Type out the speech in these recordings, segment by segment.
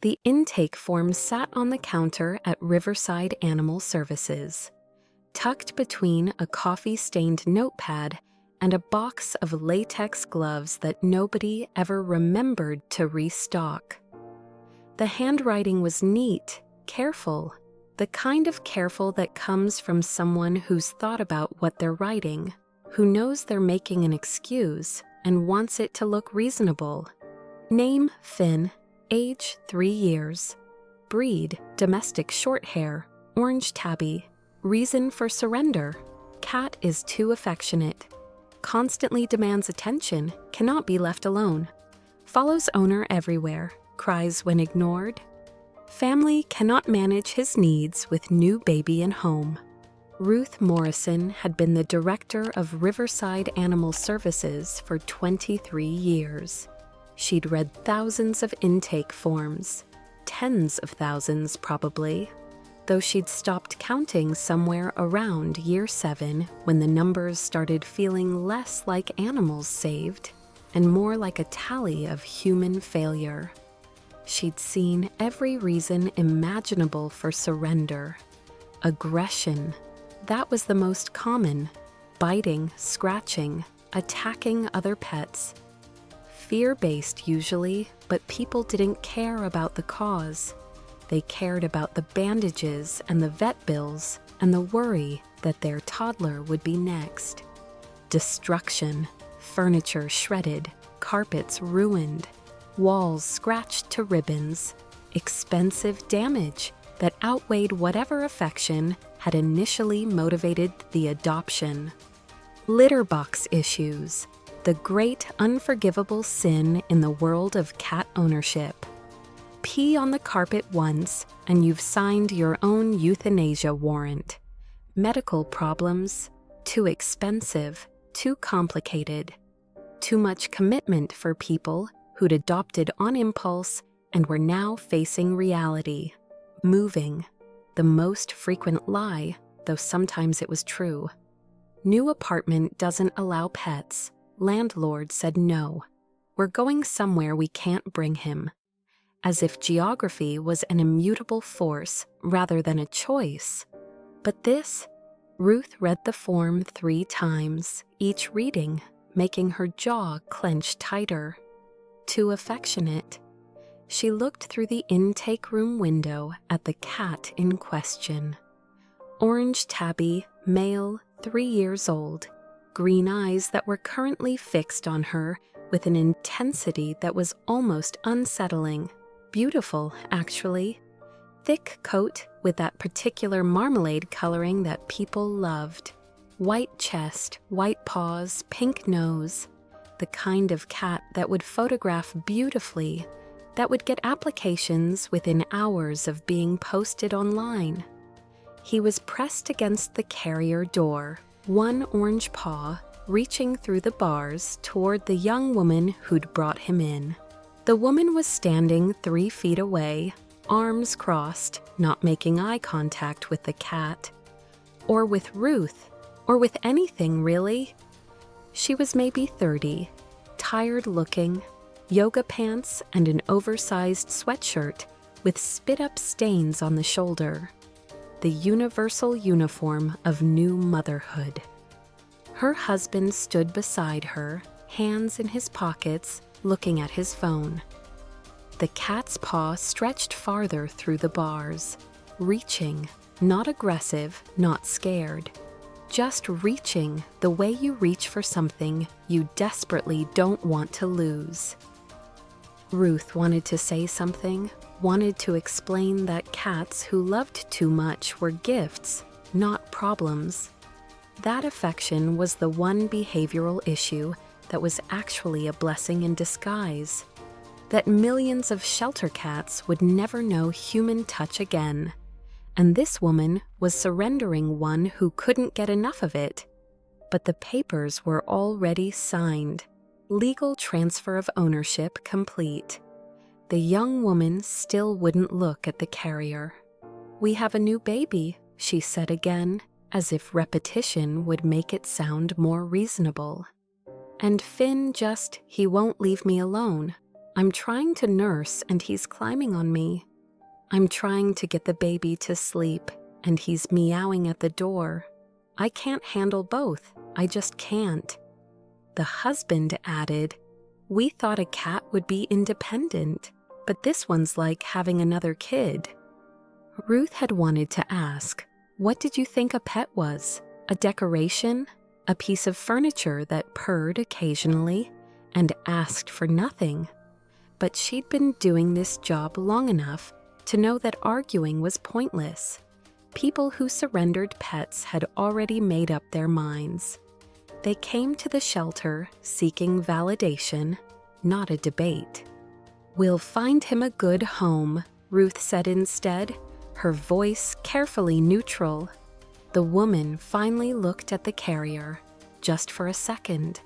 The intake form sat on the counter at Riverside Animal Services, tucked between a coffee-stained notepad and a box of latex gloves that nobody ever remembered to restock. The handwriting was neat, careful, the kind of careful that comes from someone who's thought about what they're writing, who knows they're making an excuse and wants it to look reasonable. Name, Finn. Age, 3 years. Breed, domestic shorthair, orange tabby. Reason for surrender, cat is too affectionate. Constantly demands attention, cannot be left alone. Follows owner everywhere, cries when ignored. Family cannot manage his needs with new baby and home. Ruth Morrison had been the director of Riverside Animal Services for 23 years. She'd read thousands of intake forms, tens of thousands probably, though she'd stopped counting somewhere around year 7 when the numbers started feeling less like animals saved and more like a tally of human failure. She'd seen every reason imaginable for surrender. Aggression, that was the most common. Biting, scratching, attacking other pets. Fear-based usually, but people didn't care about the cause. They cared about the bandages and the vet bills and the worry that their toddler would be next. Destruction, furniture shredded, carpets ruined, walls scratched to ribbons, expensive damage that outweighed whatever affection had initially motivated the adoption. Litter box issues, the great unforgivable sin in the world of cat ownership. Pee on the carpet once and you've signed your own euthanasia warrant. Medical problems, too expensive, too complicated. Too much commitment for people who'd adopted on impulse and were now facing reality. Moving, the most frequent lie, though sometimes it was true. New apartment doesn't allow pets. Landlord said no. We're going somewhere we can't bring him. As if geography was an immutable force rather than a choice. But this, Ruth read the form 3 times, each reading, making her jaw clench tighter. Too affectionate. She looked through the intake room window at the cat in question. Orange tabby, male, 3 years old. Green eyes that were currently fixed on her with an intensity that was almost unsettling. Beautiful, actually. Thick coat with that particular marmalade coloring that people loved. White chest, white paws, pink nose. The kind of cat that would photograph beautifully, that would get applications within hours of being posted online. He was pressed against the carrier door, one orange paw reaching through the bars toward the young woman who'd brought him in. The woman was standing 3 feet away, arms crossed, not making eye contact with the cat. Or with Ruth, or with anything really. She was maybe 30, tired looking, yoga pants and an oversized sweatshirt with spit-up stains on the shoulder. The universal uniform of new motherhood. Her husband stood beside her, hands in his pockets, looking at his phone. The cat's paw stretched farther through the bars, reaching, not aggressive, not scared. Just reaching the way you reach for something you desperately don't want to lose. Ruth wanted to say something, wanted to explain that cats who loved too much were gifts, not problems. That affection was the one behavioral issue that was actually a blessing in disguise. That millions of shelter cats would never know human touch again. And this woman was surrendering one who couldn't get enough of it. But the papers were already signed. Legal transfer of ownership complete. The young woman still wouldn't look at the carrier. "We have a new baby," she said again, as if repetition would make it sound more reasonable. "And Finn he won't leave me alone. I'm trying to nurse and he's climbing on me. I'm trying to get the baby to sleep and he's meowing at the door. I can't handle both. I just can't." The husband added, "We thought a cat would be independent, but this one's like having another kid." Ruth had wanted to ask, "What did you think a pet was? A decoration? A piece of furniture that purred occasionally and asked for nothing?" But she'd been doing this job long enough to know that arguing was pointless. People who surrendered pets had already made up their minds. They came to the shelter seeking validation, not a debate. "We'll find him a good home," Ruth said instead, her voice carefully neutral. The woman finally looked at the carrier, just for a second.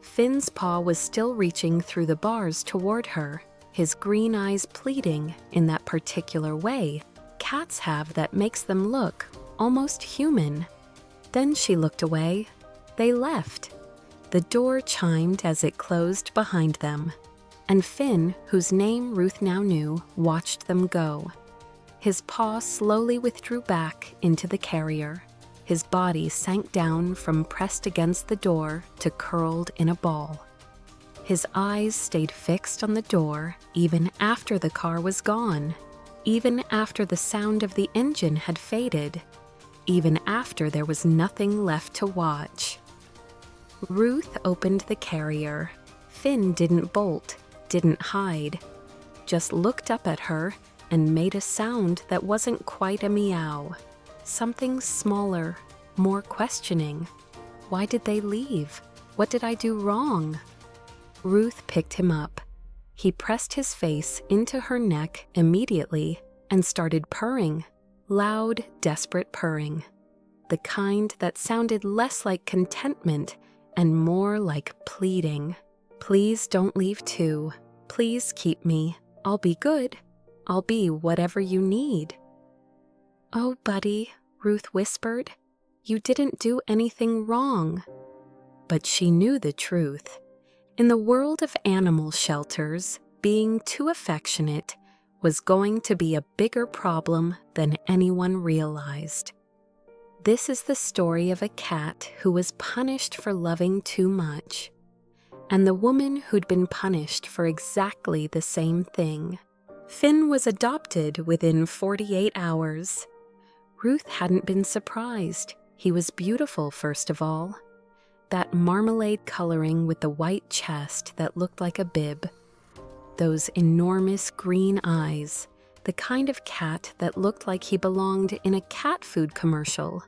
Finn's paw was still reaching through the bars toward her, his green eyes pleading in that particular way cats have that makes them look almost human. Then she looked away. They left. The door chimed as it closed behind them, and Finn, whose name Ruth now knew, watched them go. His paw slowly withdrew back into the carrier. His body sank down from pressed against the door to curled in a ball. His eyes stayed fixed on the door even after the car was gone, even after the sound of the engine had faded, even after there was nothing left to watch. Ruth opened the carrier. Finn didn't bolt, didn't hide, just looked up at her and made a sound that wasn't quite a meow. Something smaller, more questioning. Why did they leave? What did I do wrong? Ruth picked him up. He pressed his face into her neck immediately and started purring, loud, desperate purring. The kind that sounded less like contentment and more like pleading. "Please don't leave too. Please keep me. I'll be good. I'll be whatever you need." "Oh, buddy," Ruth whispered, "you didn't do anything wrong." But she knew the truth. In the world of animal shelters, being too affectionate was going to be a bigger problem than anyone realized. This is the story of a cat who was punished for loving too much, and the woman who'd been punished for exactly the same thing. Finn was adopted within 48 hours. Ruth hadn't been surprised. He was beautiful, first of all. That marmalade coloring with the white chest that looked like a bib. Those enormous green eyes, the kind of cat that looked like he belonged in a cat food commercial.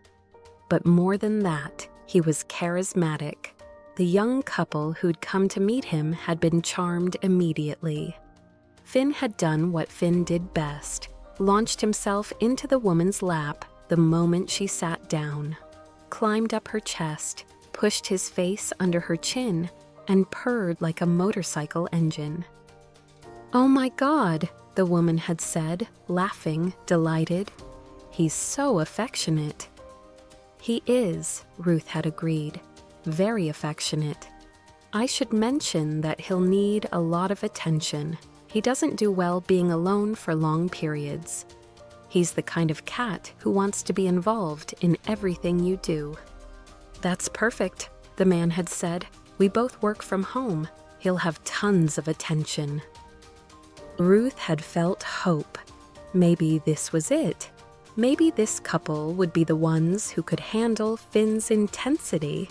But more than that, he was charismatic. The young couple who'd come to meet him had been charmed immediately. Finn had done what Finn did best, launched himself into the woman's lap the moment she sat down, climbed up her chest, pushed his face under her chin, and purred like a motorcycle engine. "Oh my God," the woman had said, laughing, delighted. "He's so affectionate." "He is," Ruth had agreed. "Very affectionate. I should mention that he'll need a lot of attention. He doesn't do well being alone for long periods. He's the kind of cat who wants to be involved in everything you do." "That's perfect," the man had said. "We both work from home. He'll have tons of attention." Ruth had felt hope. Maybe this was it. Maybe this couple would be the ones who could handle Finn's intensity.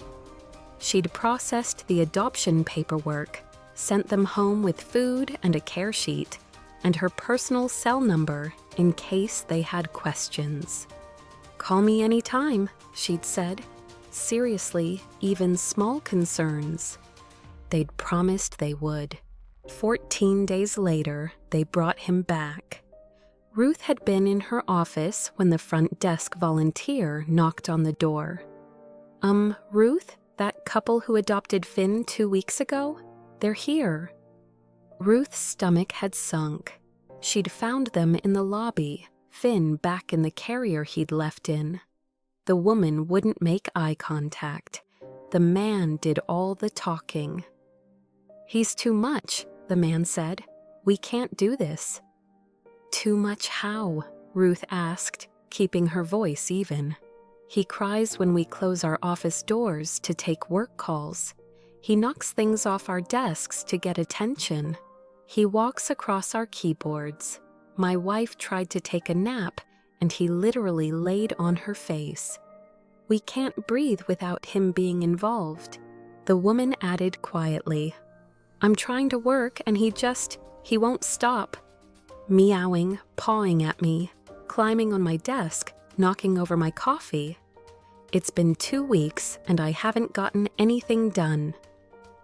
She'd processed the adoption paperwork, sent them home with food and a care sheet, and her personal cell number in case they had questions. "Call me anytime," she'd said. Seriously, even small concerns. They'd promised they would. 14 days later, they brought him back. Ruth had been in her office when the front desk volunteer knocked on the door. Ruth, that couple who adopted Finn 2 weeks ago? They're here." Ruth's stomach had sunk. She'd found them in the lobby, Finn back in the carrier he'd left in. The woman wouldn't make eye contact. The man did all the talking. "He's too much," the man said. "We can't do this." "Too much how?" Ruth asked, keeping her voice even. "He cries when we close our office doors to take work calls. He knocks things off our desks to get attention. He walks across our keyboards. My wife tried to take a nap, and he literally laid on her face. We can't breathe without him being involved." The woman added quietly, "I'm trying to work and he won't stop. Meowing, pawing at me, climbing on my desk, knocking over my coffee. It's been 2 weeks and I haven't gotten anything done."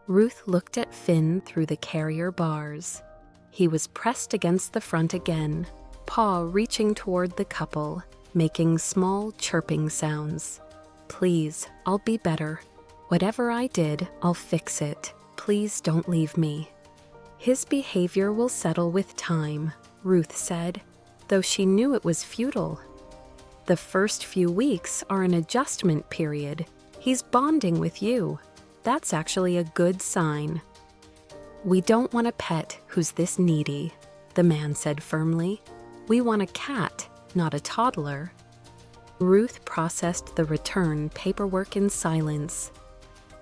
Ruth looked at Finn through the carrier bars. He was pressed against the front again, paw reaching toward the couple, making small chirping sounds. "Please, I'll be better. Whatever I did, I'll fix it. Please don't leave me." "His behavior will settle with time," Ruth said, though she knew it was futile. "The first few weeks are an adjustment period. He's bonding with you. That's actually a good sign." "We don't want a pet who's this needy," the man said firmly. "We want a cat, not a toddler." Ruth processed the return paperwork in silence.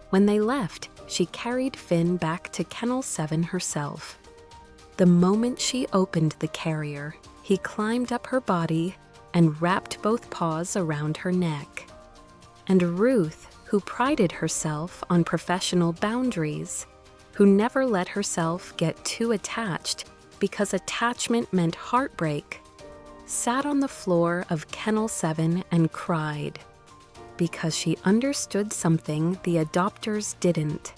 When they left, she carried Finn back to Kennel 7 herself. The moment she opened the carrier, he climbed up her body and wrapped both paws around her neck. And Ruth, who prided herself on professional boundaries, who never let herself get too attached because attachment meant heartbreak, sat on the floor of Kennel 7 and cried, because she understood something the adopters didn't.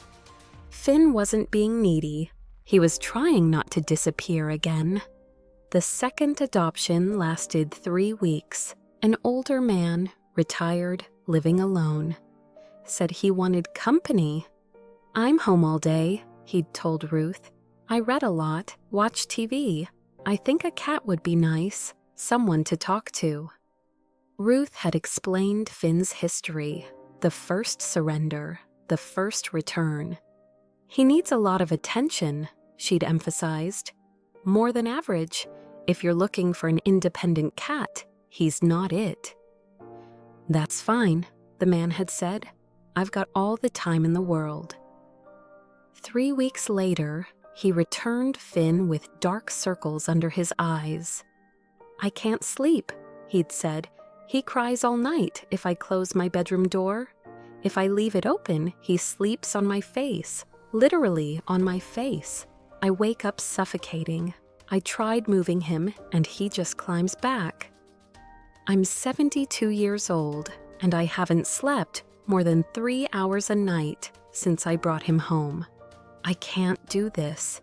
Finn wasn't being needy. He was trying not to disappear again. The second adoption lasted 3 weeks. An older man, retired, living alone, said he wanted company. "I'm home all day," he'd told Ruth. "I read a lot, watched TV. I think a cat would be nice, someone to talk to." Ruth had explained Finn's history, the first surrender, the first return. "He needs a lot of attention," she'd emphasized. "More than average. If you're looking for an independent cat, he's not it." "That's fine," the man had said. "I've got all the time in the world." 3 weeks later, he returned Finn with dark circles under his eyes. "I can't sleep," he'd said. "He cries all night if I close my bedroom door. If I leave it open, he sleeps on my face, literally on my face. I wake up suffocating. I tried moving him, and he just climbs back. I'm 72 years old, and I haven't slept more than 3 hours a night since I brought him home. I can't do this."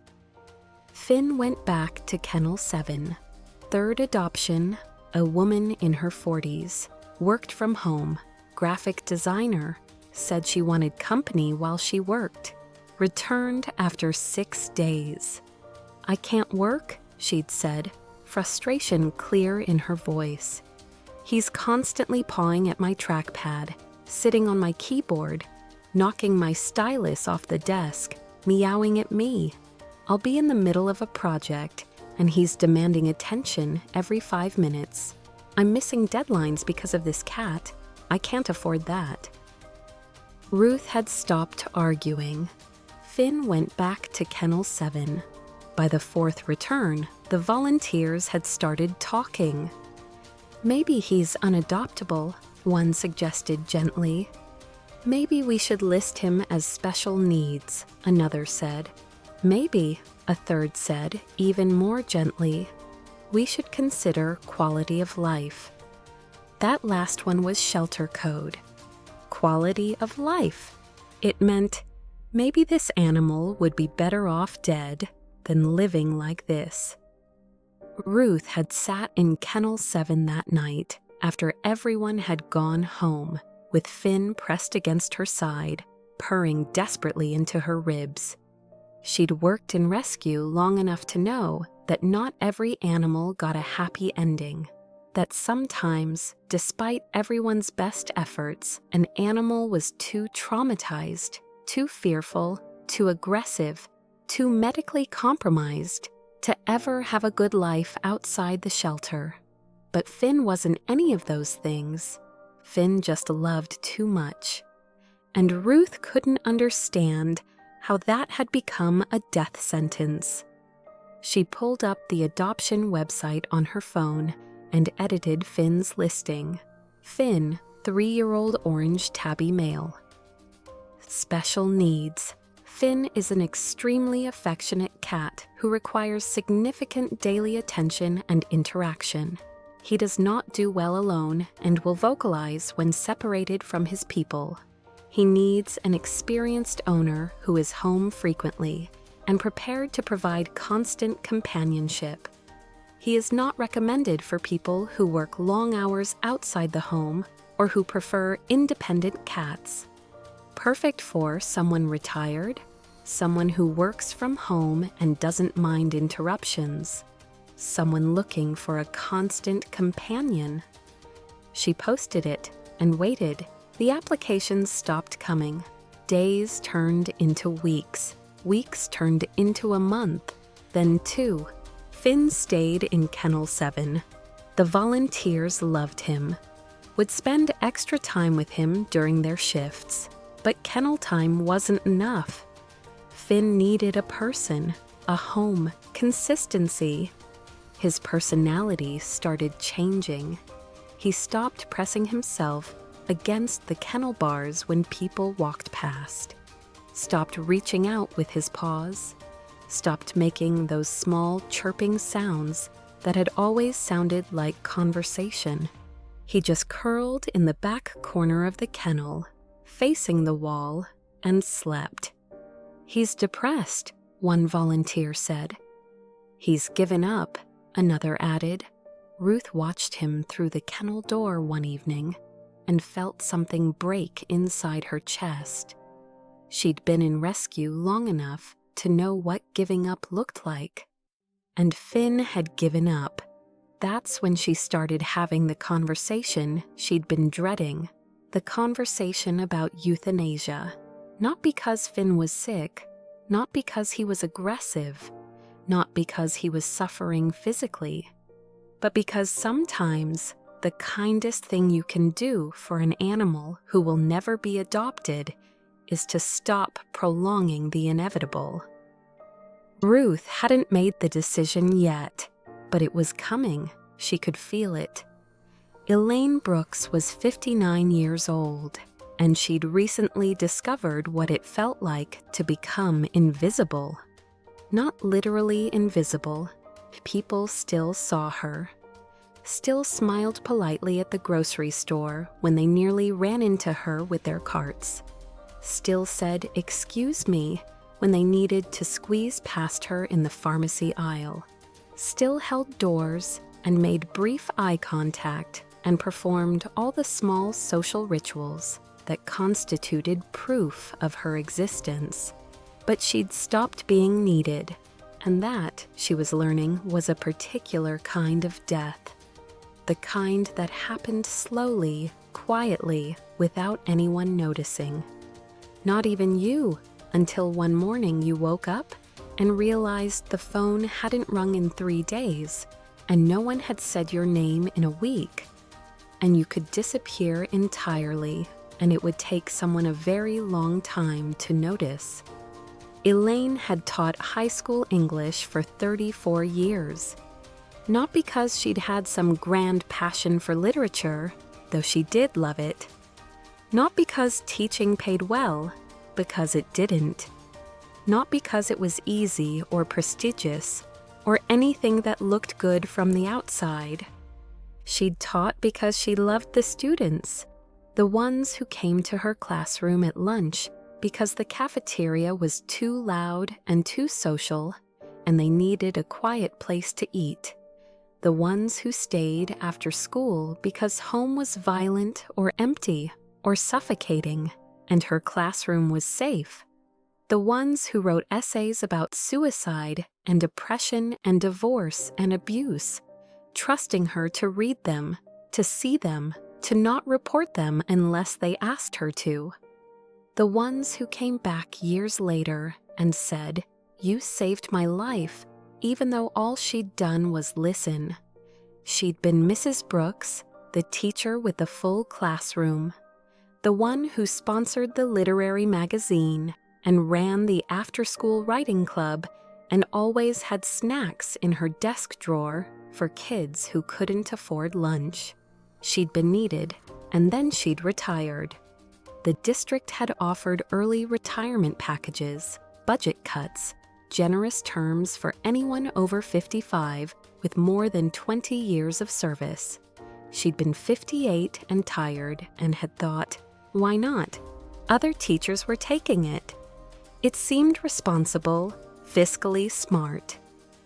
Finn went back to Kennel 7. Third adoption, a woman in her 40s, worked from home, graphic designer, said she wanted company while she worked, returned after 6 days. "I can't work," she'd said, frustration clear in her voice. "He's constantly pawing at my trackpad, sitting on my keyboard, knocking my stylus off the desk, meowing at me. I'll be in the middle of a project, and he's demanding attention every 5 minutes. I'm missing deadlines because of this cat. I can't afford that." Ruth had stopped arguing. Finn went back to Kennel 7. By the 4th return, the volunteers had started talking. "Maybe he's unadoptable," one suggested gently. "Maybe we should list him as special needs," another said. "Maybe," a third said, even more gently, "we should consider quality of life." That last one was shelter code. Quality of life. It meant maybe this animal would be better off dead than living like this. Ruth had sat in Kennel 7 that night after everyone had gone home, with Finn pressed against her side, purring desperately into her ribs. She'd worked in rescue long enough to know that not every animal got a happy ending, that sometimes, despite everyone's best efforts, an animal was too traumatized, too fearful, too aggressive, too medically compromised to ever have a good life outside the shelter. But Finn wasn't any of those things. Finn just loved too much. And Ruth couldn't understand how that had become a death sentence. She pulled up the adoption website on her phone and edited Finn's listing. Finn, 3-year-old orange tabby male. Special needs. Finn is an extremely affectionate cat who requires significant daily attention and interaction. He does not do well alone and will vocalize when separated from his people. He needs an experienced owner who is home frequently and prepared to provide constant companionship. He is not recommended for people who work long hours outside the home or who prefer independent cats. Perfect for someone retired, someone who works from home and doesn't mind interruptions, someone looking for a constant companion. She posted it and waited. The applications stopped coming. Days turned into weeks. Weeks turned into a month, then 2. Finn stayed in Kennel 7. The volunteers loved him, would spend extra time with him during their shifts. But kennel time wasn't enough. Finn needed a person, a home, consistency. His personality started changing. He stopped pressing himself against the kennel bars when people walked past, stopped reaching out with his paws, stopped making those small chirping sounds that had always sounded like conversation. He just curled in the back corner of the kennel, facing the wall, and slept. "He's depressed," one volunteer said. "He's given up," another added. Ruth watched him through the kennel door one evening and felt something break inside her chest. She'd been in rescue long enough to know what giving up looked like. And Finn had given up. That's when she started having the conversation she'd been dreading. The conversation about euthanasia. Not because Finn was sick, not because he was aggressive, not because he was suffering physically, but because sometimes the kindest thing you can do for an animal who will never be adopted is to stop prolonging the inevitable. Ruth hadn't made the decision yet, but it was coming. She could feel it. Elaine Brooks was 59 years old, and she'd recently discovered what it felt like to become invisible. Not literally invisible. People still saw her, still smiled politely at the grocery store when they nearly ran into her with their carts, still said, "Excuse me," when they needed to squeeze past her in the pharmacy aisle, still held doors and made brief eye contact and performed all the small social rituals that constituted proof of her existence. But she'd stopped being needed, and that, she was learning, was a particular kind of death. The kind that happened slowly, quietly, without anyone noticing. Not even you, until one morning you woke up and realized the phone hadn't rung in 3 days, and no one had said your name in a week. And you could disappear entirely, and it would take someone a very long time to notice. Elaine had taught high school English for 34 years. Not because she'd had some grand passion for literature, though she did love it. Not because teaching paid well, because it didn't. Not because it was easy or prestigious, or anything that looked good from the outside. She'd taught because she loved the students, the ones who came to her classroom at lunch because the cafeteria was too loud and too social, and they needed a quiet place to eat. The ones who stayed after school because home was violent or empty or suffocating, and her classroom was safe. The ones who wrote essays about suicide and depression and divorce and abuse, trusting her to read them, to see them, to not report them unless they asked her to. The ones who came back years later and said, You saved my life, even though all she'd done was listen. She'd been Mrs. Brooks, the teacher with the full classroom, the one who sponsored the literary magazine and ran the after-school writing club and always had snacks in her desk drawer for kids who couldn't afford lunch. She'd been needed, and then she'd retired. The district had offered early retirement packages, budget cuts, generous terms for anyone over 55 with more than 20 years of service. She'd been 58 and tired and had thought, why not? Other teachers were taking it. It seemed responsible, fiscally smart.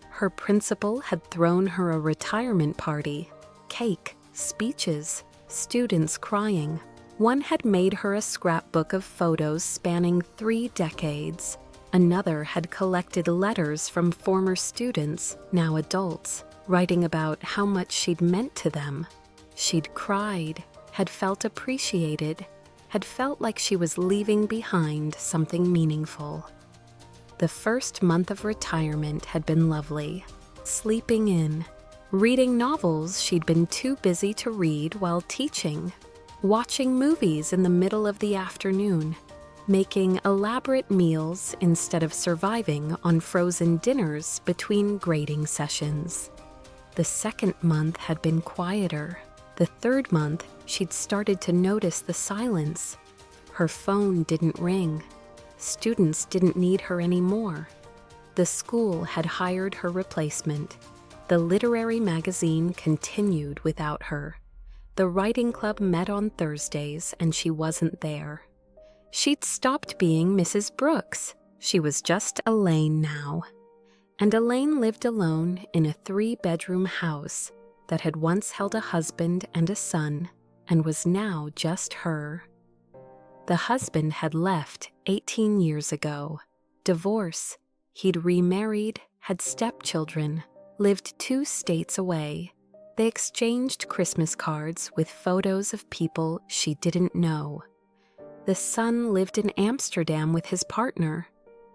Her principal had thrown her a retirement party, cake, speeches, students crying. One had made her a scrapbook of photos spanning 3 decades. Another had collected letters from former students, now adults, writing about how much she'd meant to them. She'd cried, had felt appreciated, had felt like she was leaving behind something meaningful. The first month of retirement had been lovely. Sleeping in, reading novels she'd been too busy to read while teaching, watching movies in the middle of the afternoon, making elaborate meals instead of surviving on frozen dinners between grading sessions. The second month had been quieter. The third month, she'd started to notice the silence. Her phone didn't ring. Students didn't need her anymore. The school had hired her replacement. The literary magazine continued without her. The writing club met on Thursdays, and she wasn't there. She'd stopped being Mrs. Brooks. She was just Elaine now. And Elaine lived alone in a 3-bedroom house that had once held a husband and a son and was now just her. The husband had left 18 years ago. Divorce. He'd remarried, had stepchildren, lived 2 states away. They exchanged Christmas cards with photos of people she didn't know. The son lived in Amsterdam with his partner.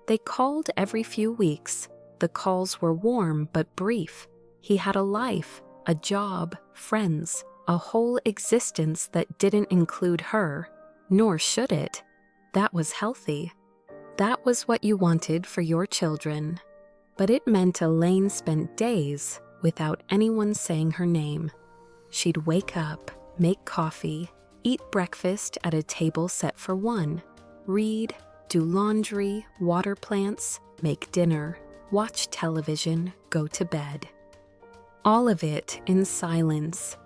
They called every few weeks. The calls were warm but brief. He had a life, a job, friends, a whole existence that didn't include her, nor should it. That was healthy. That was what you wanted for your children. But it meant Elaine spent days without anyone saying her name. She'd wake up, make coffee, eat breakfast at a table set for one, read, do laundry, water plants, make dinner, watch television, go to bed. All of it in silence.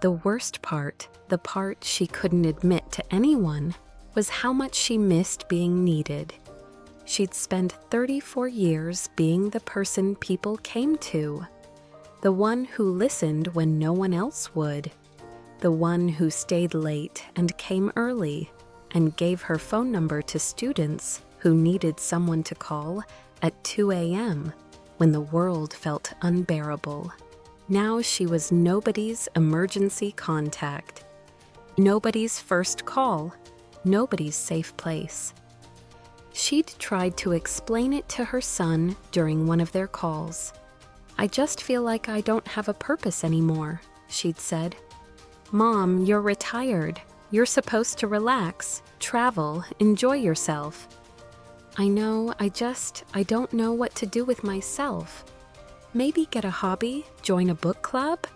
The worst part, the part she couldn't admit to anyone, was how much she missed being needed. She'd spent 34 years being the person people came to, the one who listened when no one else would, the one who stayed late and came early and gave her phone number to students who needed someone to call at 2 a.m. when the world felt unbearable. Now she was nobody's emergency contact, nobody's first call, nobody's safe place. She'd tried to explain it to her son during one of their calls. I just feel like I don't have a purpose anymore, she'd said. Mom, you're retired. You're supposed to relax, travel, enjoy yourself. I know, I don't know what to do with myself. Maybe get a hobby, join a book club?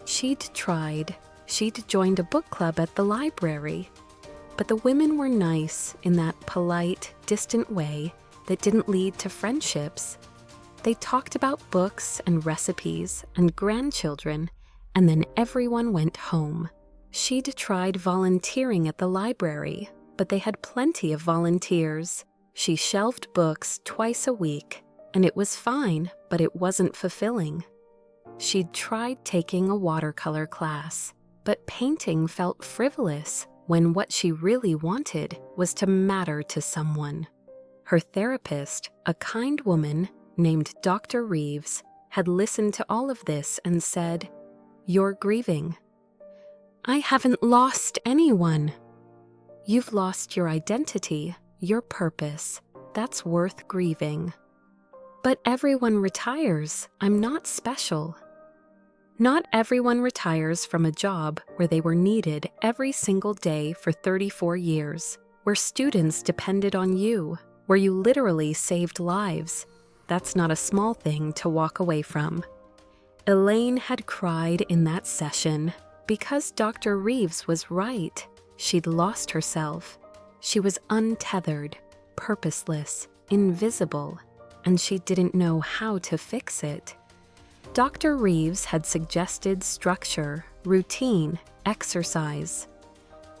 She'd tried. She'd joined a book club at the library. But the women were nice in that polite, distant way that didn't lead to friendships. They talked about books and recipes and grandchildren, and then everyone went home. She'd tried volunteering at the library, but they had plenty of volunteers. She shelved books twice a week, and it was fine, but it wasn't fulfilling. She'd tried taking a watercolor class, but painting felt frivolous when what she really wanted was to matter to someone. Her therapist, a kind woman named Dr. Reeves, had listened to all of this and said, "You're grieving." "I haven't lost anyone." "You've lost your identity, your purpose. that's worth grieving. But everyone retires. I'm not special. Not everyone retires from a job where they were needed every single day for 34 years, where students depended on you, where you literally saved lives. That's not a small thing to walk away from. Elaine had cried in that session because Dr. Reeves was right. She'd lost herself. She was untethered, purposeless, invisible, and she didn't know how to fix it. Dr. Reeves had suggested structure, routine, exercise.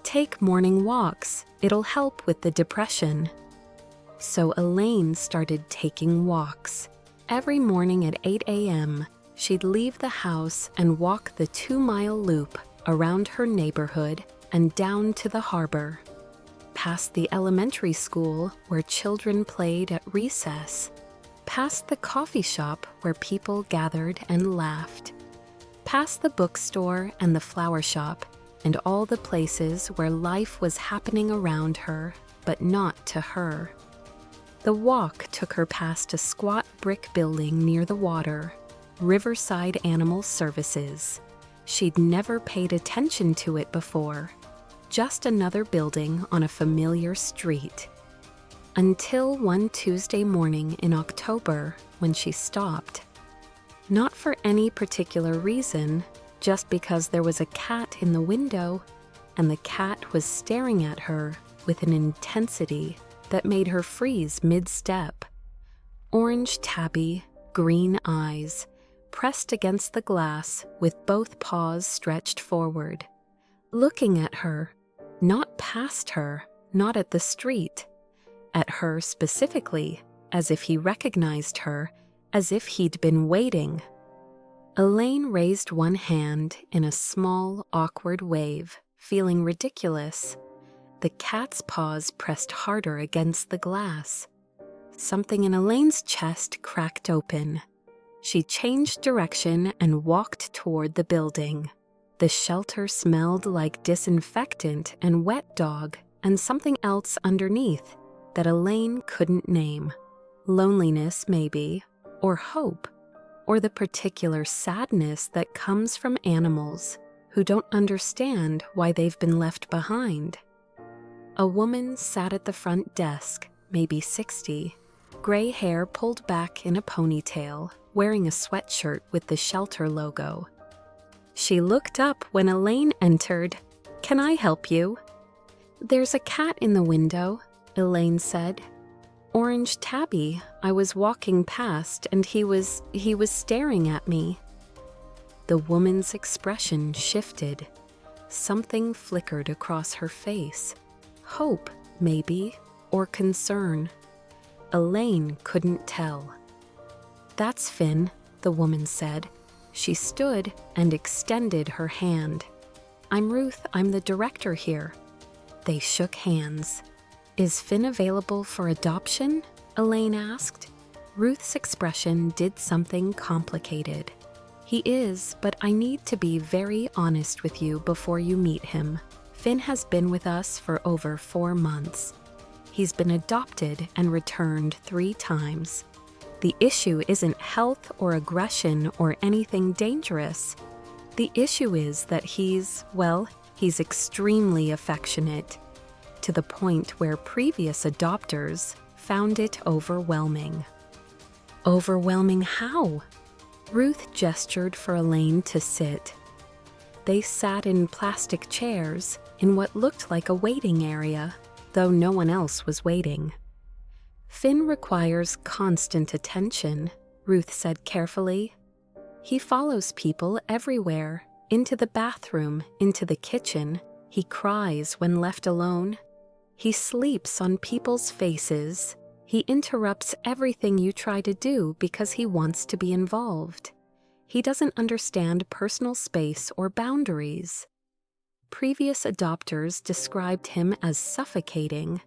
Take morning walks. It'll help with the depression. So Elaine started taking walks. Every morning at 8 a.m., she'd leave the house and walk the 2-mile loop around her neighborhood and down to the harbor, past the elementary school where children played at recess, past the coffee shop where people gathered and laughed, past the bookstore and the flower shop and all the places where life was happening around her, but not to her. The walk took her past a squat brick building near the water, Riverside Animal Services. She'd never paid attention to it before, just another building on a familiar street. Until one Tuesday morning in October when she stopped. Not for any particular reason, just because there was a cat in the window, and the cat was staring at her with an intensity that made her freeze mid-step. Orange tabby, green eyes, pressed against the glass with both paws stretched forward, looking at her, not past her, not at the street, at her specifically, as if he recognized her, as if he'd been waiting. Elaine raised one hand in a small, awkward wave, feeling ridiculous. The cat's paws pressed harder against the glass. Something in Elaine's chest cracked open. She changed direction and walked toward the building. The shelter smelled like disinfectant and wet dog and something else underneath that Elaine couldn't name. Loneliness, maybe, or hope, or the particular sadness that comes from animals who don't understand why they've been left behind. A woman sat at the front desk, maybe 60, gray hair pulled back in a ponytail, wearing a sweatshirt with the shelter logo. She looked up when Elaine entered. "Can I help you?" "There's a cat in the window," Elaine said. "Orange tabby. I was walking past and he was staring at me." The woman's expression shifted. Something flickered across her face. Hope, maybe, or concern. Elaine couldn't tell. "That's Finn," the woman said. She stood and extended her hand. "I'm Ruth. I'm the director here." They shook hands. "Is Finn available for adoption?" Elaine asked. Ruth's expression did something complicated. "He is, but I need to be very honest with you before you meet him. Finn has been with us for over 4 months. He's been adopted and returned 3 times. The issue isn't health or aggression or anything dangerous. The issue is that he's extremely affectionate, to the point where previous adopters found it overwhelming." "Overwhelming how?" Ruth gestured for Elaine to sit. They sat in plastic chairs in what looked like a waiting area, though no one else was waiting. "Finn requires constant attention," Ruth said carefully. "He follows people everywhere, into the bathroom, into the kitchen. He cries when left alone. He sleeps on people's faces. He interrupts everything you try to do because he wants to be involved. He doesn't understand personal space or boundaries." Previous adopters described him as suffocating.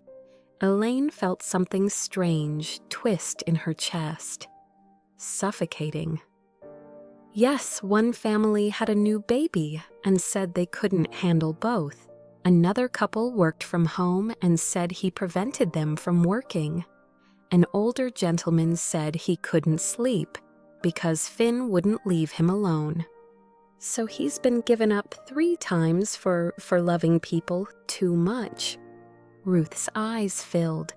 Elaine felt something strange twist in her chest. Suffocating. "Yes, one family had a new baby and said they couldn't handle both. Another couple worked from home and said he prevented them from working. an older gentleman said he couldn't sleep because Finn wouldn't leave him alone. So he's been given up 3 times for loving people too much. Ruth's eyes filled.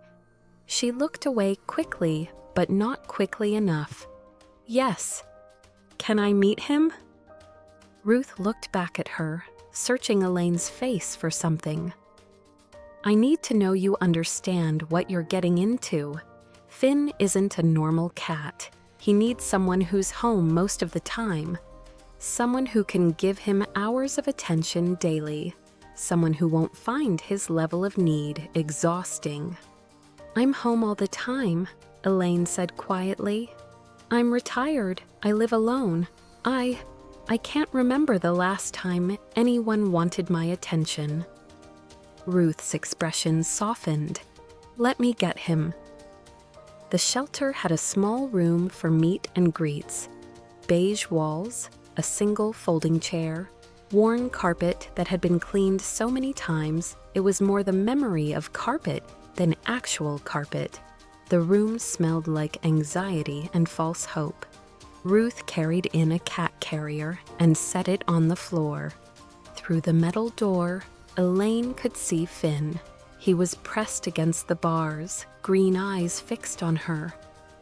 She looked away quickly, but not quickly enough. Yes. Can I meet him? Ruth looked back at her, searching Elaine's face for something. I need to know you understand what you're getting into. Finn isn't a normal cat. He needs someone who's home most of the time. Someone who can give him hours of attention daily. Someone who won't find his level of need exhausting. I'm home all the time, Elaine said quietly. I'm retired. I live alone. I can't remember the last time anyone wanted my attention. Ruth's expression softened. Let me get him. The shelter had a small room for meet and greets. Beige walls, a single folding chair, worn carpet that had been cleaned so many times it was more the memory of carpet than actual carpet. The room smelled like anxiety and false hope. Ruth carried in a cat carrier and set it on the floor. Through the metal door, Elaine could see Finn. He was pressed against the bars, green eyes fixed on her,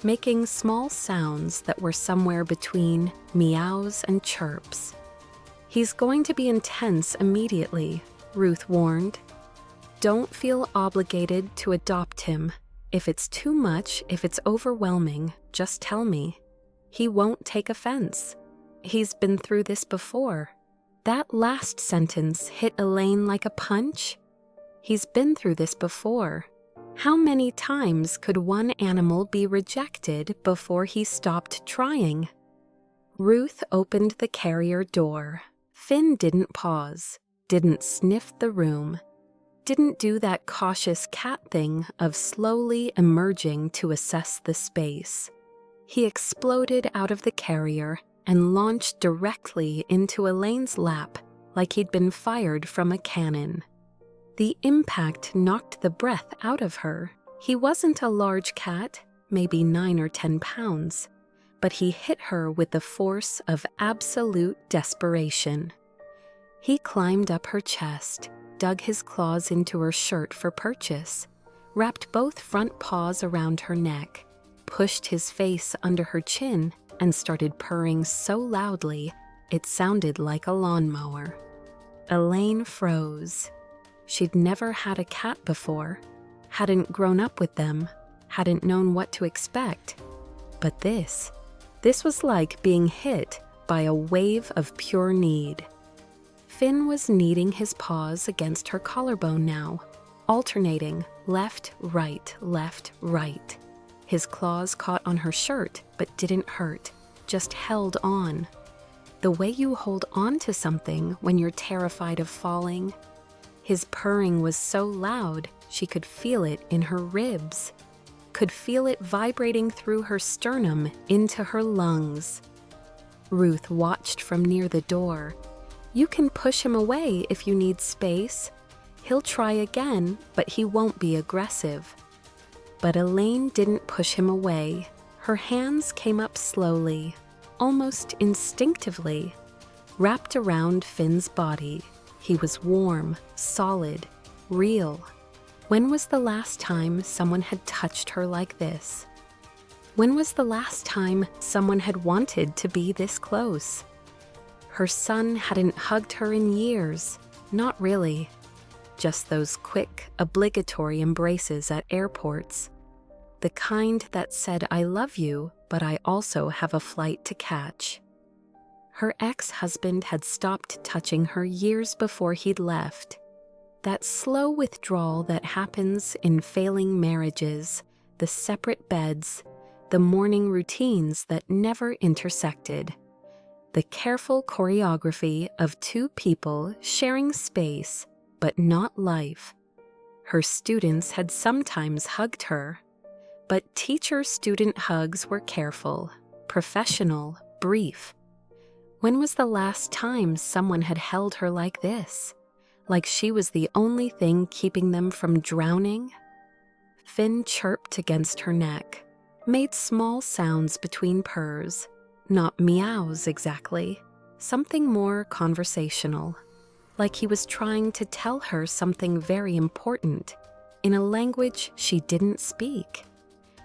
making small sounds that were somewhere between meows and chirps. He's going to be intense immediately, Ruth warned. Don't feel obligated to adopt him. If it's too much, if it's overwhelming, just tell me. He won't take offense. He's been through this before. That last sentence hit Elaine like a punch. He's been through this before. How many times could one animal be rejected before he stopped trying? Ruth opened the carrier door. Finn didn't pause, didn't sniff the room, didn't do that cautious cat thing of slowly emerging to assess the space. He exploded out of the carrier and launched directly into Elaine's lap like he'd been fired from a cannon. The impact knocked the breath out of her. He wasn't a large cat, maybe 9 or 10 pounds, but he hit her with the force of absolute desperation. He climbed up her chest, dug his claws into her shirt for purchase, wrapped both front paws around her neck, pushed his face under her chin, and started purring so loudly it sounded like a lawnmower. Elaine froze. She'd never had a cat before, hadn't grown up with them, hadn't known what to expect. But this was like being hit by a wave of pure need. Finn was kneading his paws against her collarbone now, alternating left, right. His claws caught on her shirt but didn't hurt, just held on. The way you hold on to something when you're terrified of falling. His purring was so loud she could feel it in her ribs, could feel it vibrating through her sternum into her lungs. Ruth watched from near the door. You can push him away if you need space. He'll try again, but he won't be aggressive. But Elaine didn't push him away. Her hands came up slowly, almost instinctively, wrapped around Finn's body. He was warm, solid, real. When was the last time someone had touched her like this? When was the last time someone had wanted to be this close? Her son hadn't hugged her in years. Not really. Just those quick, obligatory embraces at airports. The kind that said, I love you, but I also have a flight to catch. Her ex-husband had stopped touching her years before he'd left. That slow withdrawal that happens in failing marriages, the separate beds, the morning routines that never intersected. The careful choreography of 2 people sharing space, but not life. Her students had sometimes hugged her, but teacher-student hugs were careful, professional, brief. When was the last time someone had held her like this? Like she was the only thing keeping them from drowning? Finn chirped against her neck, made small sounds between purrs, not meows exactly, something more conversational, like he was trying to tell her something very important in a language she didn't speak.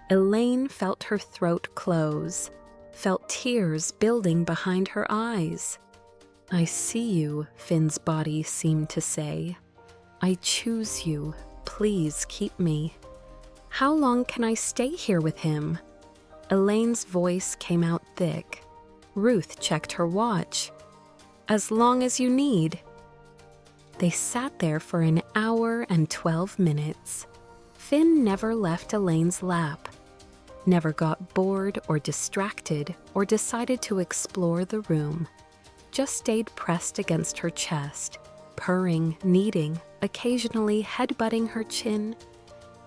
Elaine felt her throat close, felt tears building behind her eyes. "I see you," Finn's body seemed to say. "I choose you. Please keep me. How long can I stay here with him?" Elaine's voice came out thick. Ruth checked her watch. "As long as you need." They sat there for an hour and 12 minutes. Finn never left Elaine's lap, never got bored or distracted or decided to explore the room, just stayed pressed against her chest, purring, kneading, occasionally headbutting her chin,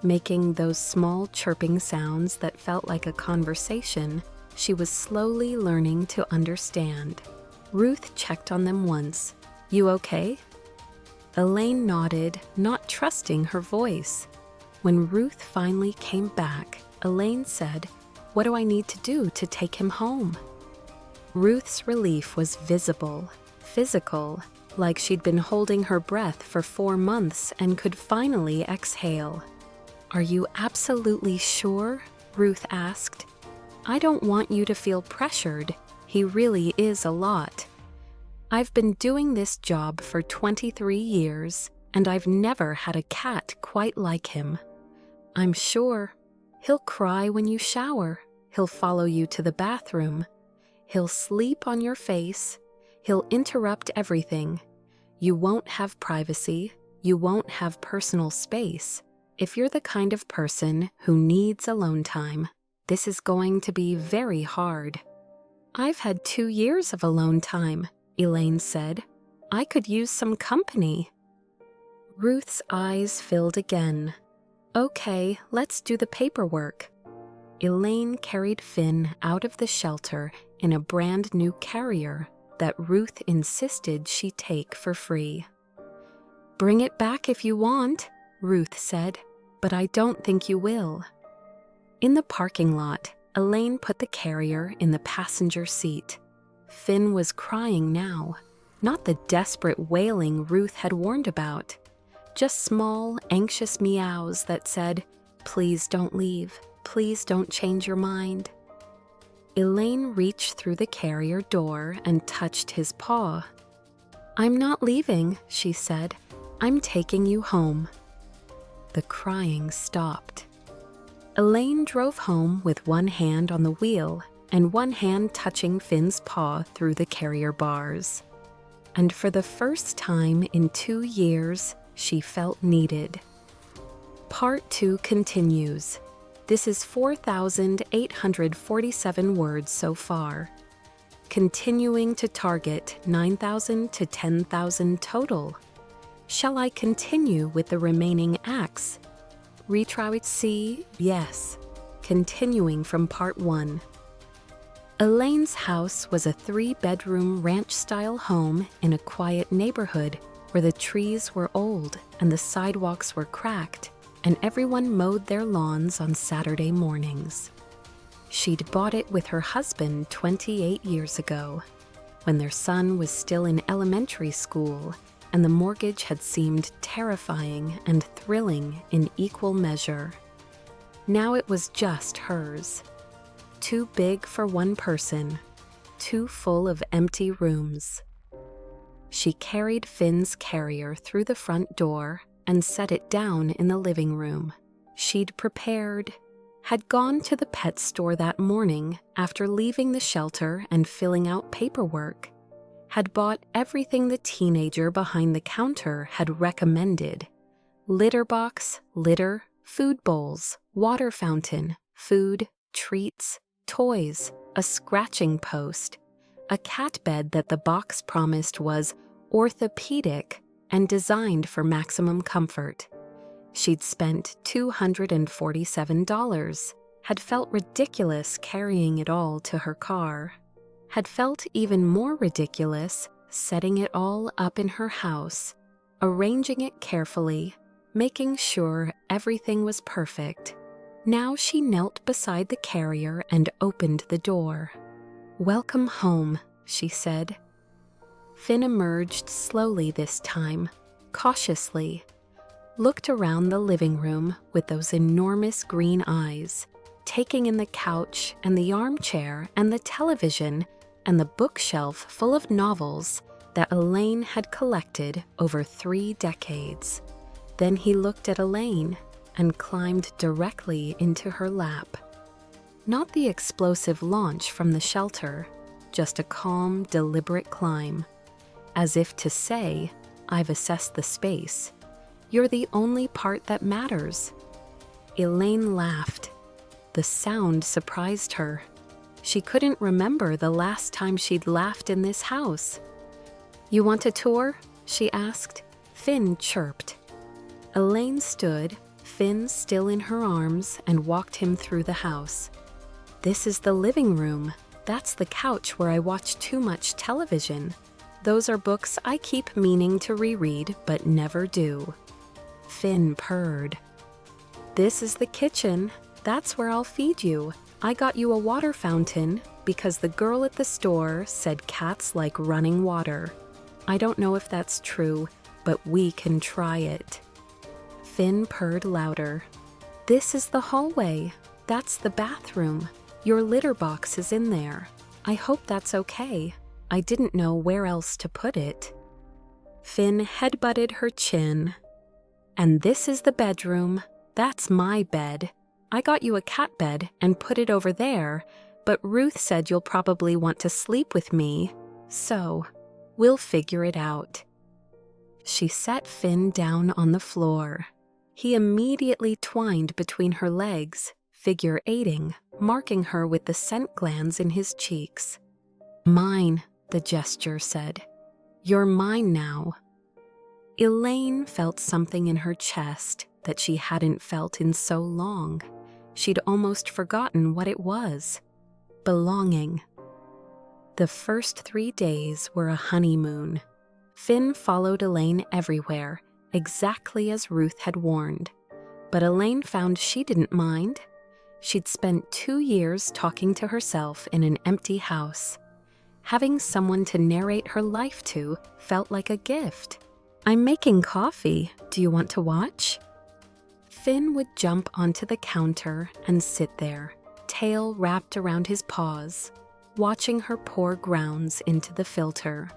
making those small chirping sounds that felt like a conversation she was slowly learning to understand. Ruth checked on them once. "You okay?" Elaine nodded, not trusting her voice. When Ruth finally came back, Elaine said, "What do I need to do to take him home?" Ruth's relief was visible, physical, like she'd been holding her breath for 4 months and could finally exhale. "Are you absolutely sure?" Ruth asked. "I don't want you to feel pressured. He really is a lot. I've been doing this job for 23 years, and I've never had a cat quite like him. I'm sure. He'll cry when you shower. He'll follow you to the bathroom. He'll sleep on your face. He'll interrupt everything. You won't have privacy. You won't have personal space. If you're the kind of person who needs alone time, this is going to be very hard." "I've had 2 years of alone time," Elaine said. "I could use some company." Ruth's eyes filled again. "Okay, let's do the paperwork." Elaine carried Finn out of the shelter in a brand new carrier that Ruth insisted she take for free. "Bring it back if you want," Ruth said, "but I don't think you will." In the parking lot, Elaine put the carrier in the passenger seat. Finn was crying now, not the desperate wailing Ruth had warned about, just small, anxious meows that said, "Please don't leave. Please don't change your mind." Elaine reached through the carrier door and touched his paw. "I'm not leaving," she said. "I'm taking you home." The crying stopped. Elaine drove home with one hand on the wheel and one hand touching Finn's paw through the carrier bars. And for the first time in 2 years, she felt needed. Part 2 continues. This is 4,847 words so far, continuing to target 9,000 to 10,000 total. Shall I continue with the remaining acts? Retry C, yes, continuing from part 1. Elaine's house was a 3-bedroom ranch-style home in a quiet neighborhood where the trees were old and the sidewalks were cracked, and everyone mowed their lawns on Saturday mornings. She'd bought it with her husband 28 years ago, when their son was still in elementary school and the mortgage had seemed terrifying and thrilling in equal measure. Now it was just hers. Too big for one person, too full of empty rooms. She carried Finn's carrier through the front door and set it down in the living room. She'd prepared, had gone to the pet store that morning after leaving the shelter and filling out paperwork, had bought everything the teenager behind the counter had recommended: litter box, litter, food bowls, water fountain, food, treats, toys, a scratching post, a cat bed that the box promised was orthopedic and designed for maximum comfort. She'd spent $247, had felt ridiculous carrying it all to her car, had felt even more ridiculous setting it all up in her house, arranging it carefully, making sure everything was perfect. Now she knelt beside the carrier and opened the door. "Welcome home," she said. Finn emerged slowly this time, cautiously, looked around the living room with those enormous green eyes, taking in the couch and the armchair and the television and the bookshelf full of novels that Elaine had collected over 3 decades. Then he looked at Elaine and climbed directly into her lap. Not the explosive launch from the shelter, just a calm, deliberate climb, as if to say, "I've assessed the space. You're the only part that matters." Elaine laughed. The sound surprised her. She couldn't remember the last time she'd laughed in this house. "You want a tour?" she asked. Finn chirped. Elaine stood, Finn still in her arms, and walked him through the house. "This is the living room. That's the couch where I watch too much television. Those are books I keep meaning to reread but never do." Finn purred. "This is the kitchen. That's where I'll feed you. I got you a water fountain because the girl at the store said cats like running water. I don't know if that's true, but we can try it." Finn purred louder. "This is the hallway. That's the bathroom. Your litter box is in there. I hope that's okay. I didn't know where else to put it." Finn headbutted her chin. "And this is the bedroom. That's my bed. I got you a cat bed and put it over there, but Ruth said you'll probably want to sleep with me, so we'll figure it out." She set Finn down on the floor. He immediately twined between her legs, figure eighting, marking her with the scent glands in his cheeks. "Mine," the gesture said. "You're mine now." Elaine felt something in her chest that she hadn't felt in so long. She'd almost forgotten what it was. Belonging. The first 3 days were a honeymoon. Finn followed Elaine everywhere, exactly as Ruth had warned. But Elaine found she didn't mind. She'd spent 2 years talking to herself in an empty house. Having someone to narrate her life to felt like a gift. "I'm making coffee. Do you want to watch?" Finn would jump onto the counter and sit there, tail wrapped around his paws, watching her pour grounds into the filter.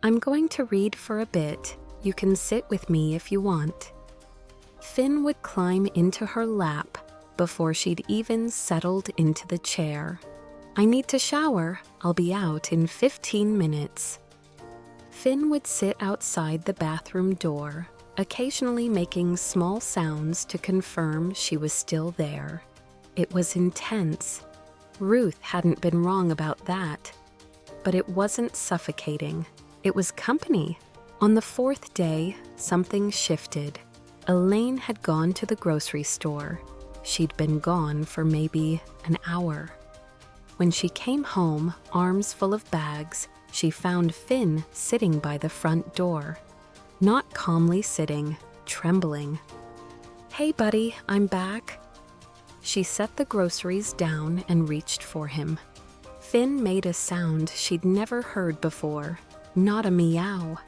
"I'm going to read for a bit. You can sit with me if you want." Finn would climb into her lap before she'd even settled into the chair. "I need to shower. I'll be out in 15 minutes. Finn would sit outside the bathroom door, occasionally making small sounds to confirm she was still there. It was intense. Ruth hadn't been wrong about that. But it wasn't suffocating. It was company. On the 4th day, something shifted. Elaine had gone to the grocery store. She'd been gone for maybe an hour. When she came home, arms full of bags, she found Finn sitting by the front door. Not calmly sitting, trembling. "Hey, buddy, I'm back." She set the groceries down and reached for him. Finn made a sound she'd never heard before, not a meow.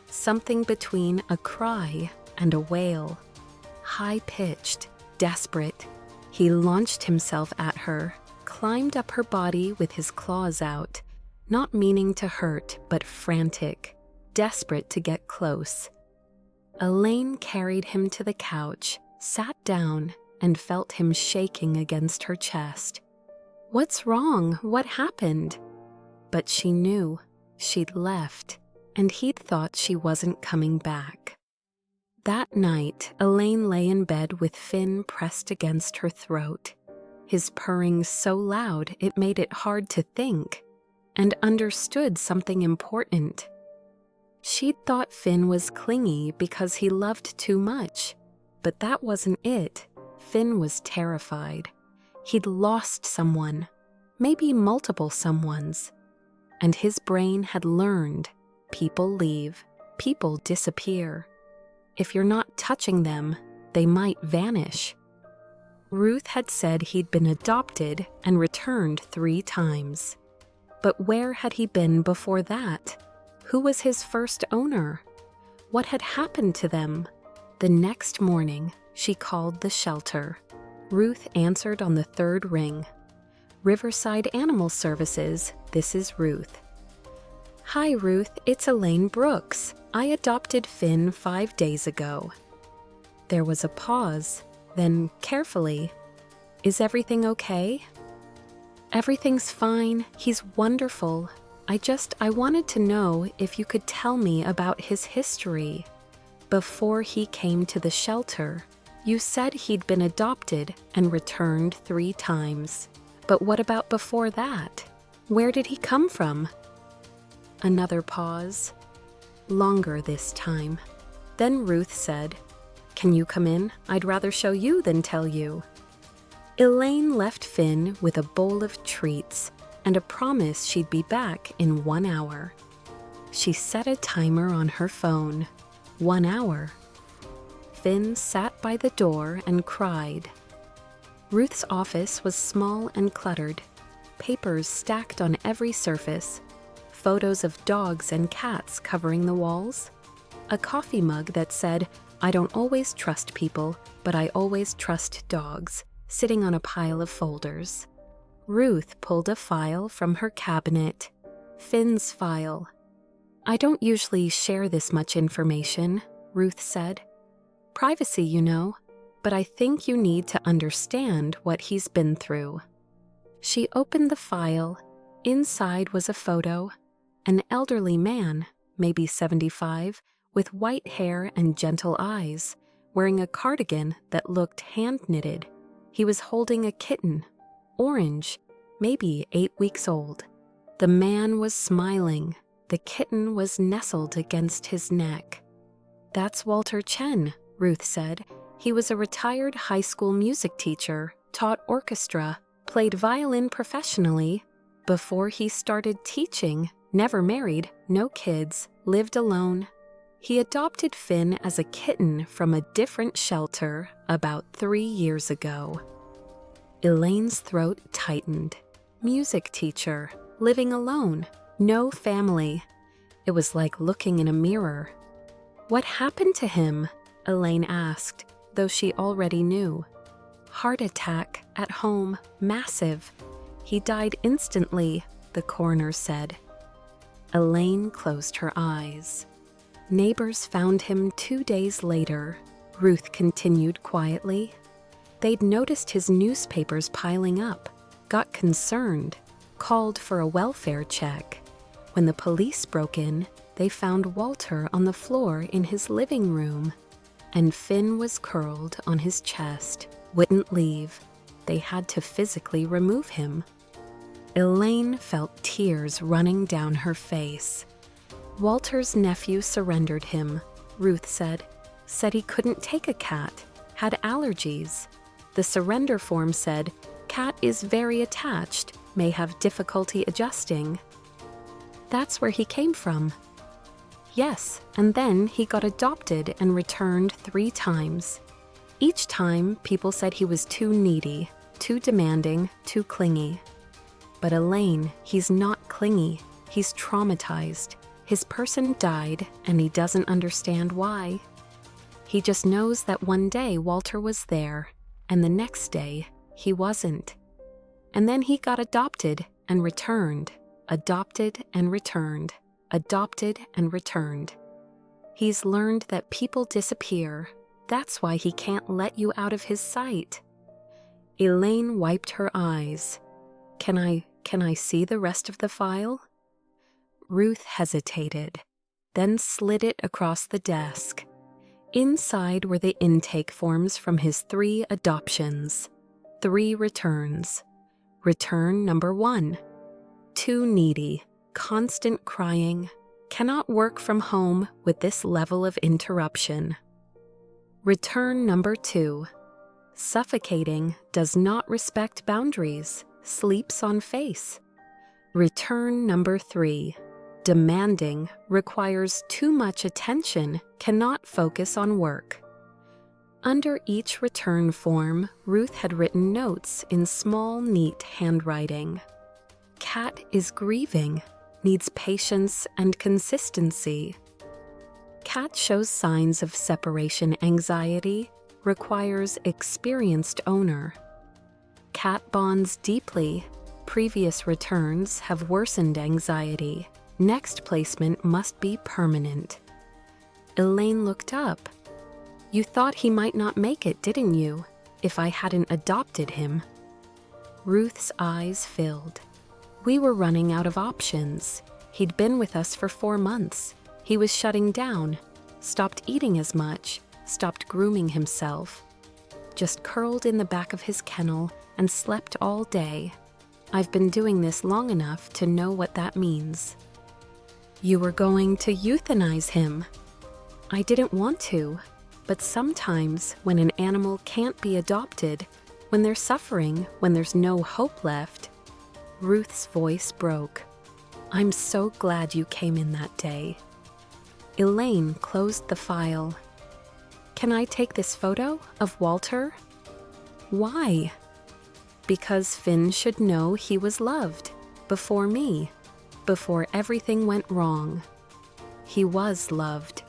Something between a cry and a wail. High-pitched, desperate. He launched himself at her, climbed up her body with his claws out, not meaning to hurt, but frantic, desperate to get close. Elaine carried him to the couch, sat down, and felt him shaking against her chest. "What's wrong? What happened?" But she knew. She'd left, and he'd thought she wasn't coming back. That night, Elaine lay in bed with Finn pressed against her throat, his purring so loud it made it hard to think, and understood something important. She'd thought Finn was clingy because he loved too much, but that wasn't it. Finn was terrified. He'd lost someone, maybe multiple someones, and his brain had learned people leave, people disappear. If you're not touching them, they might vanish. Ruth had said he'd been adopted and returned 3 times. But where had he been before that? Who was his first owner? What had happened to them? The next morning, she called the shelter. Ruth answered on the 3rd ring. Riverside Animal Services, this is Ruth. Hi, Ruth, it's Elaine Brooks. I adopted Finn 5 days ago. There was a pause, then carefully, is everything okay? Everything's fine. He's wonderful. I wanted to know if you could tell me about his history. Before he came to the shelter, you said he'd been adopted and returned 3 times. But what about before that? Where did he come from? Another pause. Longer this time. Then Ruth said, Can you come in? I'd rather show you than tell you. Elaine left Finn with a bowl of treats and a promise she'd be back in 1 hour. She set a timer on her phone. 1 hour. Finn sat by the door and cried. Ruth's office was small and cluttered, papers stacked on every surface, photos of dogs and cats covering the walls, a coffee mug that said, I don't always trust people, but I always trust dogs, sitting on a pile of folders. Ruth pulled a file from her cabinet. Finn's file. I don't usually share this much information, Ruth said. Privacy, you know, but I think you need to understand what he's been through. She opened the file. Inside was a photo. An elderly man, maybe 75, with white hair and gentle eyes, wearing a cardigan that looked hand-knitted. He was holding a kitten, orange, maybe 8 weeks old. The man was smiling. The kitten was nestled against his neck. That's Walter Chen, Ruth said. He was a retired high school music teacher, taught orchestra, played violin professionally. Before he started teaching, never married, no kids, lived alone. He adopted Finn as a kitten from a different shelter about 3 years ago. Elaine's throat tightened. Music teacher, living alone, no family. It was like looking in a mirror. What happened to him? Elaine asked, though she already knew. Heart attack, at home, massive. He died instantly, the coroner said. Elaine closed her eyes. Neighbors found him 2 days later, Ruth continued quietly. They'd noticed his newspapers piling up, got concerned, called for a welfare check. When the police broke in, they found Walter on the floor in his living room, and Finn was curled on his chest, wouldn't leave. They had to physically remove him. Elaine felt tears running down her face. Walter's nephew surrendered him, Ruth said. Said he couldn't take a cat, had allergies. The surrender form said, cat is very attached, may have difficulty adjusting. That's where he came from. Yes, and then he got adopted and returned 3 times. Each time, people said he was too needy, too demanding, too clingy. But Elaine, he's not clingy, he's traumatized. His person died, and he doesn't understand why. He just knows that one day Walter was there, and the next day he wasn't. And then he got adopted and returned, adopted and returned, adopted and returned. He's learned that people disappear. That's why he can't let you out of his sight. Elaine wiped her eyes. Can I see the rest of the file? Ruth hesitated, then slid it across the desk. Inside were the intake forms from his 3 adoptions, 3 returns. Return number 1. Too needy, constant crying, cannot work from home with this level of interruption. Return number 2. Suffocating, does not respect boundaries, sleeps on face. Return number 3. demanding, requires too much attention, cannot focus on work. Under each return form, Ruth had written notes in small, neat handwriting. Cat is grieving, needs patience and consistency. Cat shows signs of separation anxiety, requires experienced owner. Cat bonds deeply. Previous returns have worsened anxiety. Next placement must be permanent. Elaine looked up. You thought he might not make it, didn't you, if I hadn't adopted him? Ruth's eyes filled. We were running out of options. He'd been with us for 4 months. He was shutting down, stopped eating as much, stopped grooming himself, just curled in the back of his kennel and slept all day. I've been doing this long enough to know what that means. You were going to euthanize him. I didn't want to, but sometimes when an animal can't be adopted, when they're suffering, when there's no hope left. Ruth's voice broke. I'm so glad you came in that day. Elaine closed the file. Can I take this photo of Walter? Why? Because Finn should know he was loved, before me, before everything went wrong. He was loved.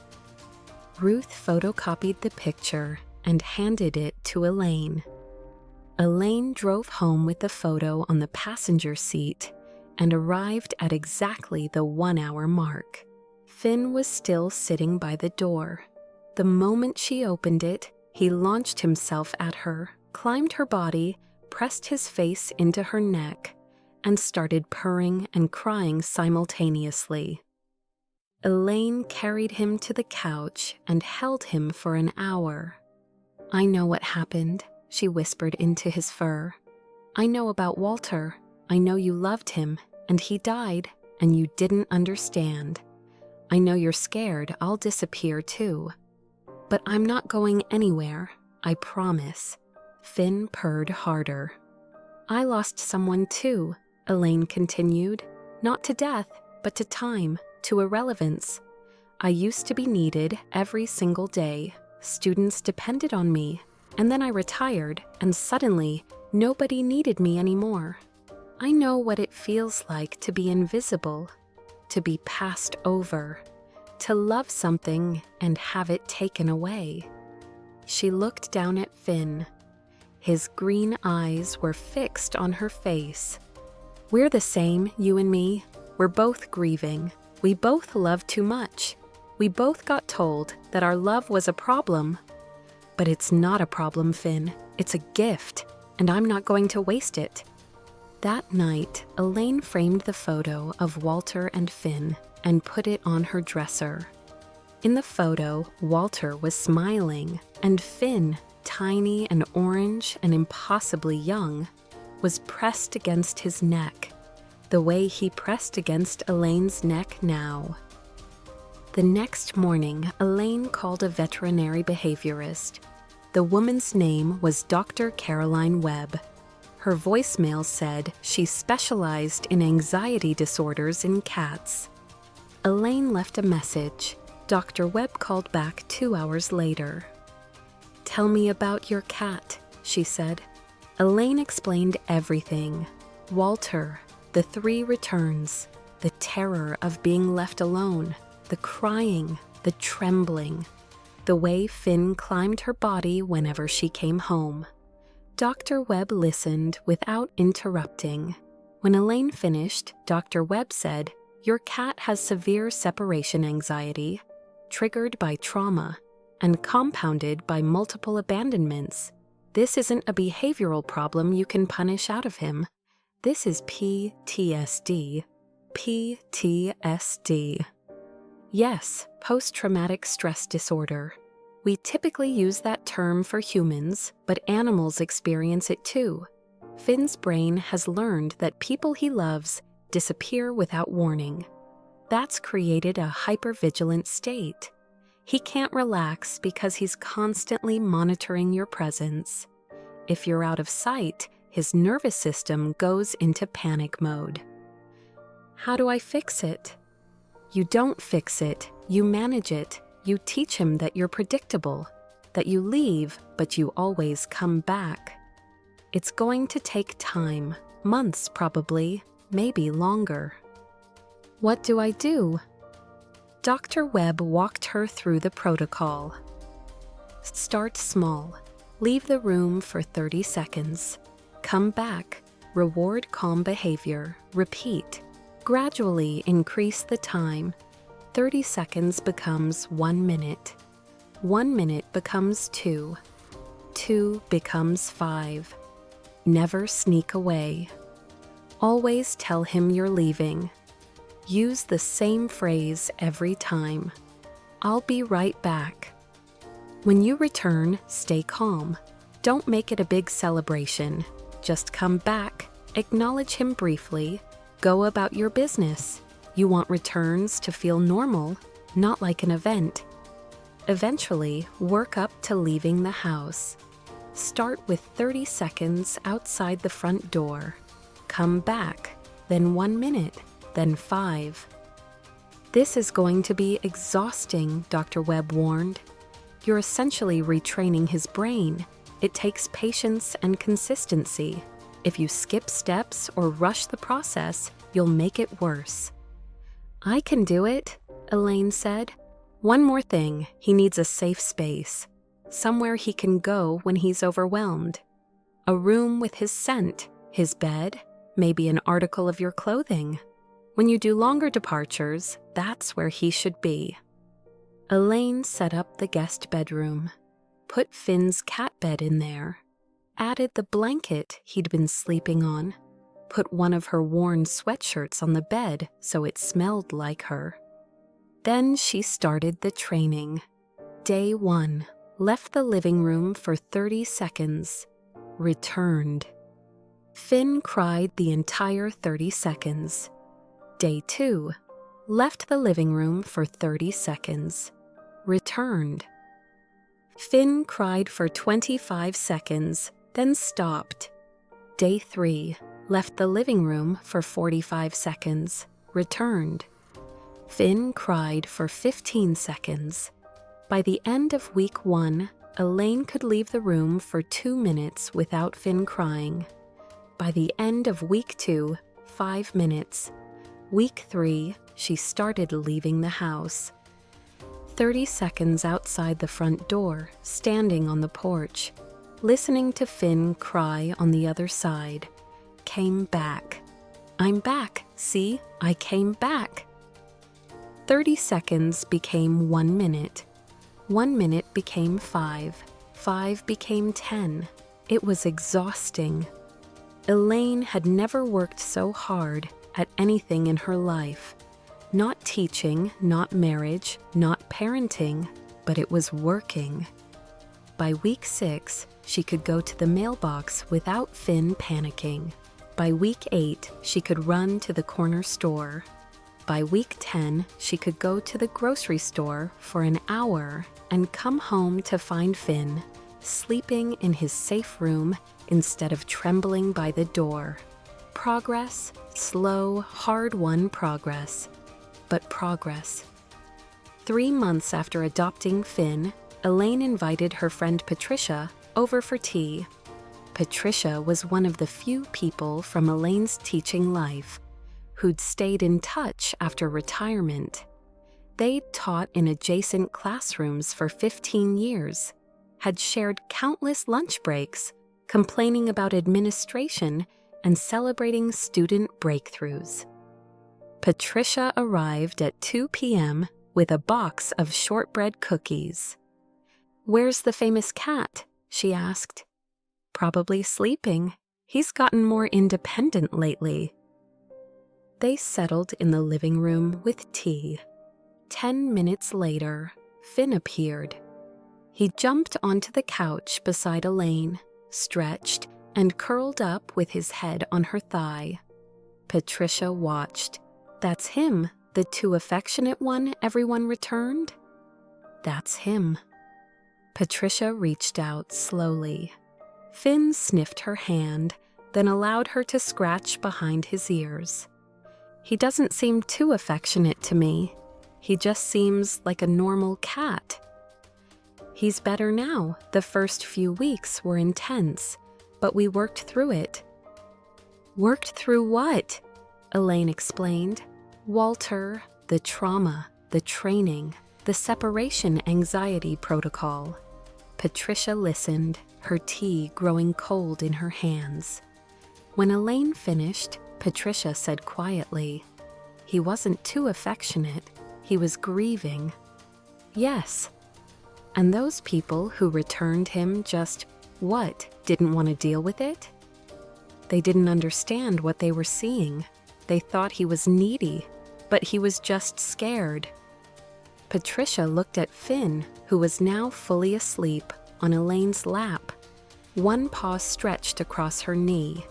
Ruth photocopied the picture and handed it to Elaine. Elaine drove home with the photo on the passenger seat and arrived at exactly the 1-hour mark. Finn was still sitting by the door. The moment she opened it, he launched himself at her, climbed her body, pressed his face into her neck, and started purring and crying simultaneously. Elaine carried him to the couch and held him for an hour. I know what happened, she whispered into his fur. I know about Walter. I know you loved him, and he died, and you didn't understand. I know you're scared I'll disappear too. But I'm not going anywhere, I promise. Finn purred harder. I lost someone too, Elaine continued. Not to death, but to time, to irrelevance. I used to be needed every single day. Students depended on me, and then I retired, and suddenly, nobody needed me anymore. I know what it feels like to be invisible, to be passed over, to love something and have it taken away. She looked down at Finn. His green eyes were fixed on her face. We're the same, you and me. We're both grieving. We both love too much. We both got told that our love was a problem. But it's not a problem, Finn. It's a gift, and I'm not going to waste it. That night, Elaine framed the photo of Walter and Finn and put it on her dresser. In the photo, Walter was smiling, and Finn, tiny and orange and impossibly young, was pressed against his neck, the way he pressed against Elaine's neck now. The next morning, Elaine called a veterinary behaviorist. The woman's name was Dr. Caroline Webb. Her voicemail said she specialized in anxiety disorders in cats. Elaine left a message. Dr. Webb called back 2 hours later. Tell me about your cat, she said. Elaine explained everything. Walter, the 3 returns, the terror of being left alone, the crying, the trembling, the way Finn climbed her body whenever she came home. Dr. Webb listened without interrupting. When Elaine finished, Dr. Webb said, Your cat has severe separation anxiety, triggered by trauma, and compounded by multiple abandonments. This isn't a behavioral problem you can punish out of him. This is PTSD. PTSD. Yes, post-traumatic stress disorder. We typically use that term for humans, but animals experience it too. Finn's brain has learned that people he loves disappear without warning. That's created a hypervigilant state. He can't relax because he's constantly monitoring your presence. If you're out of sight, his nervous system goes into panic mode. How do I fix it? You don't fix it, you manage it. You teach him that you're predictable, that you leave, but you always come back. It's going to take time, months probably, maybe longer. What do I do? Dr. Webb walked her through the protocol. Start small. Leave the room for 30 seconds. Come back. Reward calm behavior. Repeat. Gradually increase the time. 30 seconds becomes 1 minute. 1 minute becomes 2. 2 becomes 5. Never sneak away. Always tell him you're leaving. Use the same phrase every time. I'll be right back. When you return, stay calm. Don't make it a big celebration. Just come back, acknowledge him briefly, go about your business. You want returns to feel normal, not like an event. Eventually, work up to leaving the house. Start with 30 seconds outside the front door. Come back, then 1 minute, then 5. This is going to be exhausting, Dr. Webb warned. You're essentially retraining his brain. It takes patience and consistency. If you skip steps or rush the process, you'll make it worse. I can do it, Elaine said. One more thing, he needs a safe space. Somewhere he can go when he's overwhelmed. A room with his scent, his bed, maybe an article of your clothing. When you do longer departures, that's where he should be. Elaine set up the guest bedroom, put Finn's cat bed in there, added the blanket he'd been sleeping on, put one of her worn sweatshirts on the bed so it smelled like her. Then she started the training. Day 1, left the living room for 30 seconds, returned. Finn cried the entire 30 seconds. Day 2, left the living room for 30 seconds, returned. Finn cried for 25 seconds, then stopped. Day 3, left the living room for 45 seconds, returned. Finn cried for 15 seconds. By the end of week 1, Elaine could leave the room for 2 minutes without Finn crying. By the end of week 2, 5 minutes. Week 3, she started leaving the house. 30 seconds outside the front door, standing on the porch, listening to Finn cry on the other side. Came back. I'm back, see, I came back. 30 seconds became 1 minute. 1 minute became 5. 5 became 10. It was exhausting. Elaine had never worked so hard at anything in her life. Not teaching, not marriage, not parenting, but it was working. By week 6, she could go to the mailbox without Finn panicking. By week 8, she could run to the corner store. By week 10, she could go to the grocery store for an hour and come home to find Finn sleeping in his safe room instead of trembling by the door. Progress, slow, hard-won progress, but progress. 3 months after adopting Finn, Elaine invited her friend Patricia over for tea. Patricia was one of the few people from Elaine's teaching life who'd stayed in touch after retirement. They'd taught in adjacent classrooms for 15 years, had shared countless lunch breaks, complaining about administration and celebrating student breakthroughs. Patricia arrived at 2 p.m. with a box of shortbread cookies. "Where's the famous cat?" she asked. "Probably sleeping. He's gotten more independent lately." They settled in the living room with tea. 10 minutes later, Finn appeared. He jumped onto the couch beside Elaine, stretched, and curled up with his head on her thigh. Patricia watched. "That's him, the too affectionate one everyone returned?" "That's him." Patricia reached out slowly. Finn sniffed her hand, then allowed her to scratch behind his ears. "He doesn't seem too affectionate to me," He just seems like a normal cat." "He's better now. The first few weeks were intense, but we worked through it." "Worked through what?" Elaine explained. "Walter, the trauma, the training, the separation anxiety protocol." Patricia listened, her tea growing cold in her hands. When Elaine finished, Patricia said quietly, "He wasn't too affectionate. He was grieving." "Yes." "And those people who returned him just, what, didn't want to deal with it?" "They didn't understand what they were seeing. They thought he was needy, but he was just scared." Patricia looked at Finn, who was now fully asleep on Elaine's lap, one paw stretched across her knee.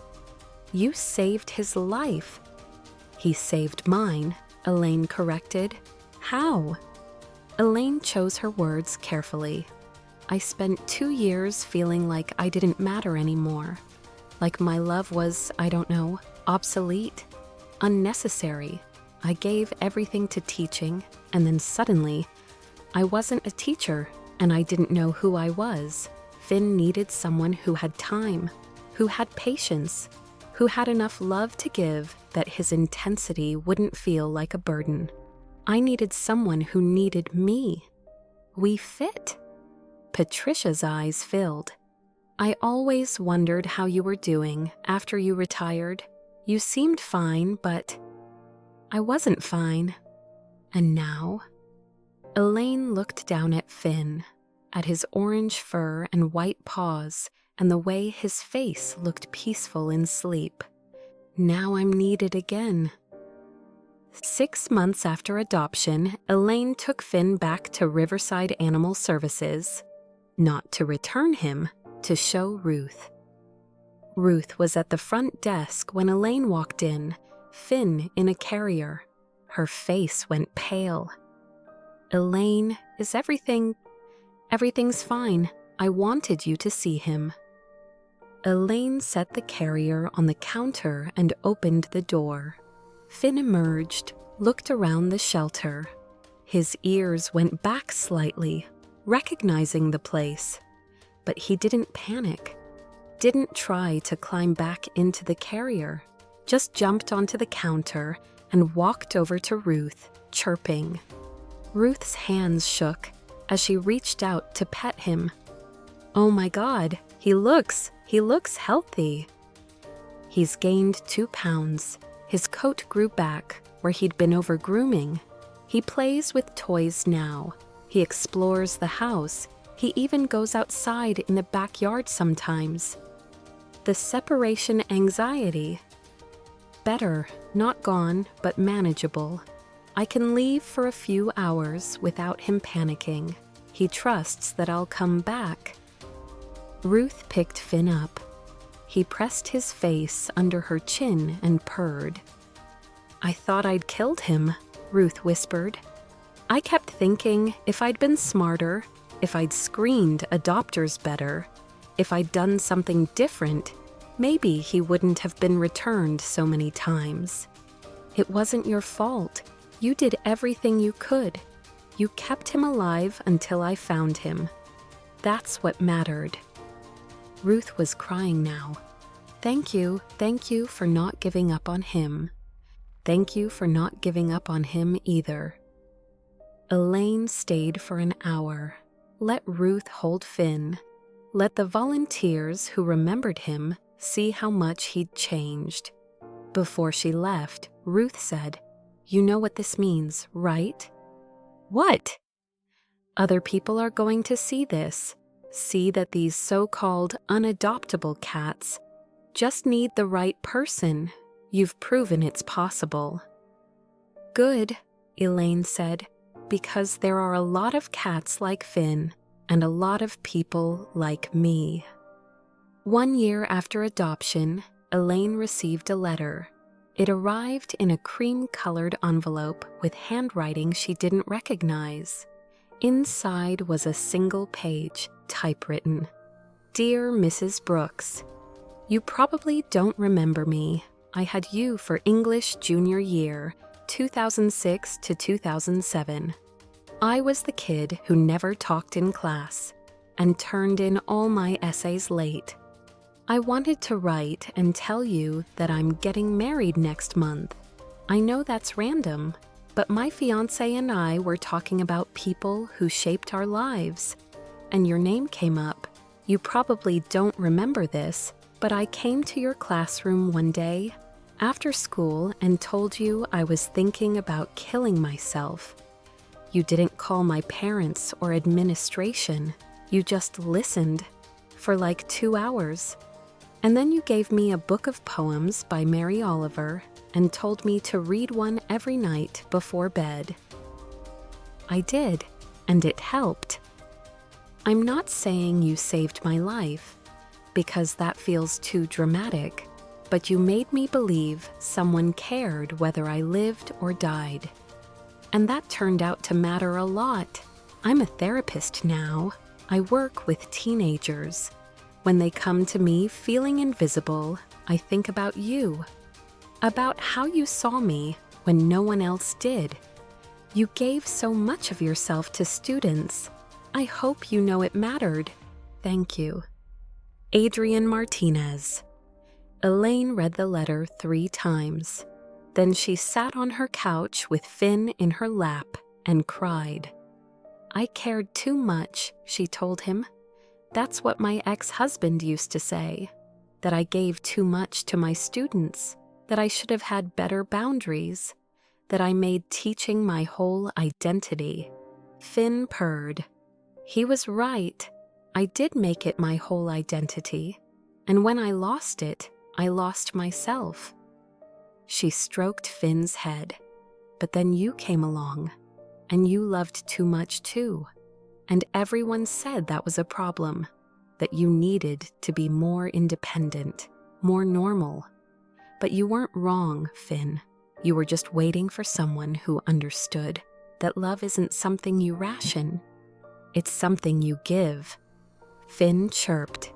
"You saved his life." "He saved mine," Elaine corrected. "How?" Elaine chose her words carefully. "I spent 2 years feeling like I didn't matter anymore. Like my love was, I don't know, obsolete, unnecessary. I gave everything to teaching, and then suddenly, I wasn't a teacher, and I didn't know who I was. Finn needed someone who had time, who had patience, who had enough love to give that his intensity wouldn't feel like a burden. I needed someone who needed me. We fit." Patricia's eyes filled. "I always wondered how you were doing after you retired. You seemed fine, but I wasn't fine. And now?" Elaine looked down at Finn, at his orange fur and white paws, and the way his face looked peaceful in sleep. "Now I'm needed again." 6 months after adoption, Elaine took Finn back to Riverside Animal Services. Not to return him, to show Ruth. Ruth was at the front desk when Elaine walked in, Finn in a carrier. Her face went pale. "Elaine, is Everything's fine. I wanted you to see him." Elaine set the carrier on the counter and opened the door. Finn emerged, looked around the shelter. His ears went back slightly, recognizing the place. But he didn't panic, didn't try to climb back into the carrier, just jumped onto the counter and walked over to Ruth, chirping. Ruth's hands shook as she reached out to pet him. "Oh my God, he looks healthy." "He's gained 2 pounds. His coat grew back where he'd been over grooming. He plays with toys now. He explores the house. He even goes outside in the backyard sometimes." "The separation anxiety?" "Better, not gone, but manageable. I can leave for a few hours without him panicking. He trusts that I'll come back." Ruth picked Finn up. He pressed his face under her chin and purred. "I thought I'd killed him," Ruth whispered. "I kept thinking if I'd been smarter, if I'd screened adopters better, if I'd done something different, maybe he wouldn't have been returned so many times. It wasn't your fault. You did everything you could. You kept him alive until I found him. That's what mattered." Ruth was crying now. Thank you for not giving up on him. Thank you for not giving up on him either." Elaine stayed for an hour. Let Ruth hold Finn. Let the volunteers who remembered him see how much he'd changed. Before she left, Ruth said, "You know what this means, right?" "What?" "Other people are going to see this. See that these so-called unadoptable cats just need the right person. You've proven it's possible." "Good," Elaine said, "because there are a lot of cats like Finn and a lot of people like me." 1 year after adoption, Elaine received a letter. It arrived in a cream-colored envelope with handwriting she didn't recognize. Inside was a single page, typewritten. "Dear Mrs. Brooks, you probably don't remember me. I had you for English junior year, 2006 to 2007. I was the kid who never talked in class and turned in all my essays late. I wanted to write and tell you that I'm getting married next month. I know that's random, but my fiancé and I were talking about people who shaped our lives, and your name came up. You probably don't remember this, but I came to your classroom one day after school and told you I was thinking about killing myself. You didn't call my parents or administration. You just listened for like 2 hours. And then you gave me a book of poems by Mary Oliver and told me to read one every night before bed. I did, and it helped. I'm not saying you saved my life, because that feels too dramatic, but you made me believe someone cared whether I lived or died. And that turned out to matter a lot. I'm a therapist now. I work with teenagers. When they come to me feeling invisible, I think about you, about how you saw me when no one else did. You gave so much of yourself to students. I hope you know it mattered. Thank you. Adrian Martinez. Elaine read the letter 3 times. Then she sat on her couch with Finn in her lap and cried. I cared too much, she told him. That's what my ex-husband used to say, that I gave too much to my students, that I should have had better boundaries, that I made teaching my whole identity. Finn purred. He was right. I did make it my whole identity, and when I lost it, I lost myself. She stroked Finn's head, but then you came along, and you loved too much too, and everyone said that was a problem, that you needed to be more independent, more normal. But you weren't wrong, Finn. You were just waiting for someone who understood that love isn't something you ration. It's something you give. Finn chirped.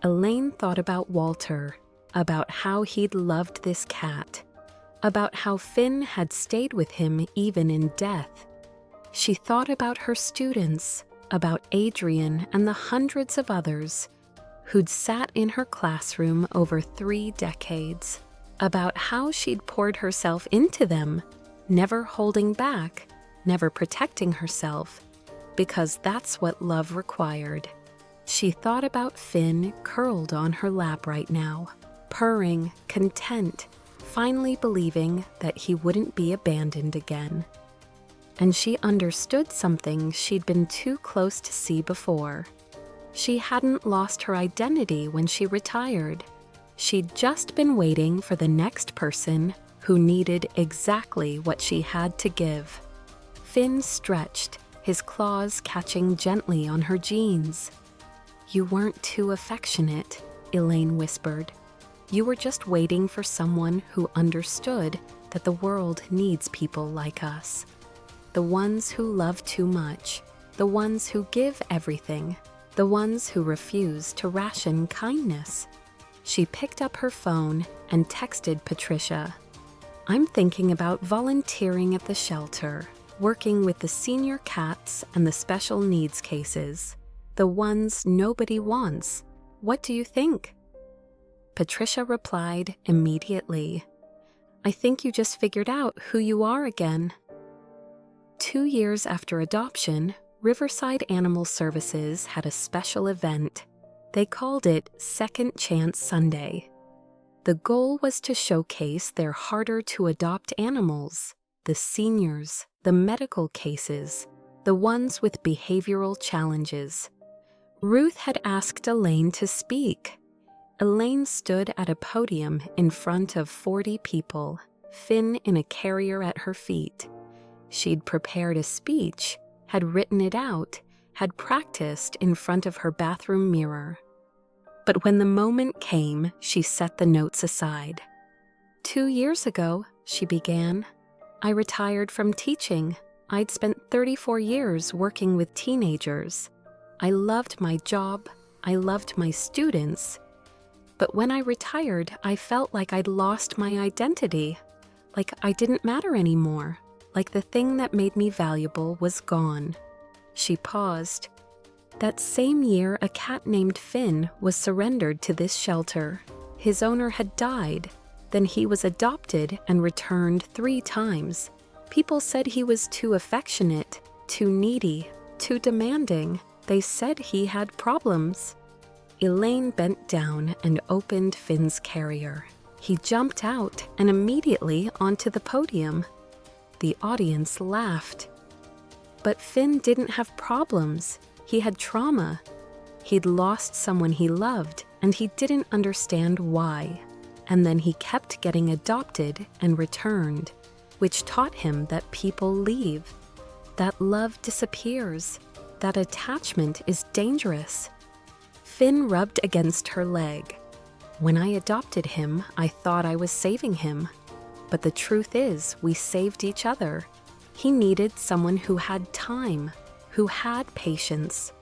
Elaine thought about Walter, about how he'd loved this cat, about how Finn had stayed with him even in death. She thought about her students, about Adrian and the hundreds of others who'd sat in her classroom over 3 decades, about how she'd poured herself into them, never holding back, never protecting herself, because that's what love required. She thought about Finn curled on her lap right now, purring, content, finally believing that he wouldn't be abandoned again. And she understood something she'd been too close to see before. She hadn't lost her identity when she retired. She'd just been waiting for the next person who needed exactly what she had to give. Finn stretched, his claws catching gently on her jeans. You weren't too affectionate, Elaine whispered. You were just waiting for someone who understood that the world needs people like us. The ones who love too much, the ones who give everything, the ones who refuse to ration kindness. She picked up her phone and texted Patricia. I'm thinking about volunteering at the shelter, working with the senior cats and the special needs cases, the ones nobody wants. What do you think? Patricia replied immediately. I think you just figured out who you are again. 2 years after adoption, Riverside Animal Services had a special event. They called it Second Chance Sunday. The goal was to showcase their harder-to-adopt animals, the seniors, the medical cases, the ones with behavioral challenges. Ruth had asked Elaine to speak. Elaine stood at a podium in front of 40 people, Finn in a carrier at her feet. She'd prepared a speech, had written it out, had practiced in front of her bathroom mirror. But when the moment came, she set the notes aside. 2 years ago, she began, I retired from teaching. I'd spent 34 years working with teenagers. I loved my job. I loved my students. But when I retired, I felt like I'd lost my identity, like I didn't matter anymore, like the thing that made me valuable was gone. She paused. That same year, a cat named Finn was surrendered to this shelter. His owner had died. Then he was adopted and returned 3 times. People said he was too affectionate, too needy, too demanding. They said he had problems. Elaine bent down and opened Finn's carrier. He jumped out and immediately onto the podium. The audience laughed. But Finn didn't have problems. He had trauma. He'd lost someone he loved, and he didn't understand why. And then he kept getting adopted and returned, which taught him that people leave, that love disappears, that attachment is dangerous. Finn rubbed against her leg. When I adopted him, I thought I was saving him. But the truth is, we saved each other. He needed someone who had time, who had patience,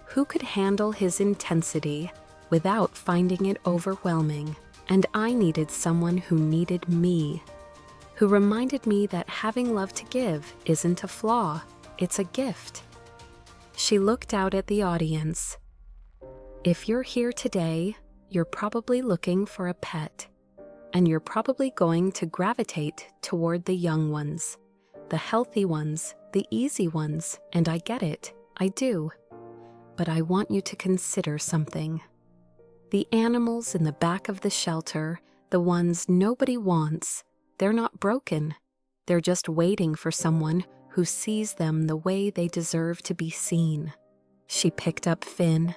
who could handle his intensity without finding it overwhelming. And I needed someone who needed me, who reminded me that having love to give isn't a flaw, it's a gift. She looked out at the audience. If you're here today, you're probably looking for a pet, and you're probably going to gravitate toward the young ones, the healthy ones, the easy ones, and I get it, I do. But I want you to consider something. The animals in the back of the shelter, the ones nobody wants, they're not broken. They're just waiting for someone who sees them the way they deserve to be seen. She picked up Finn.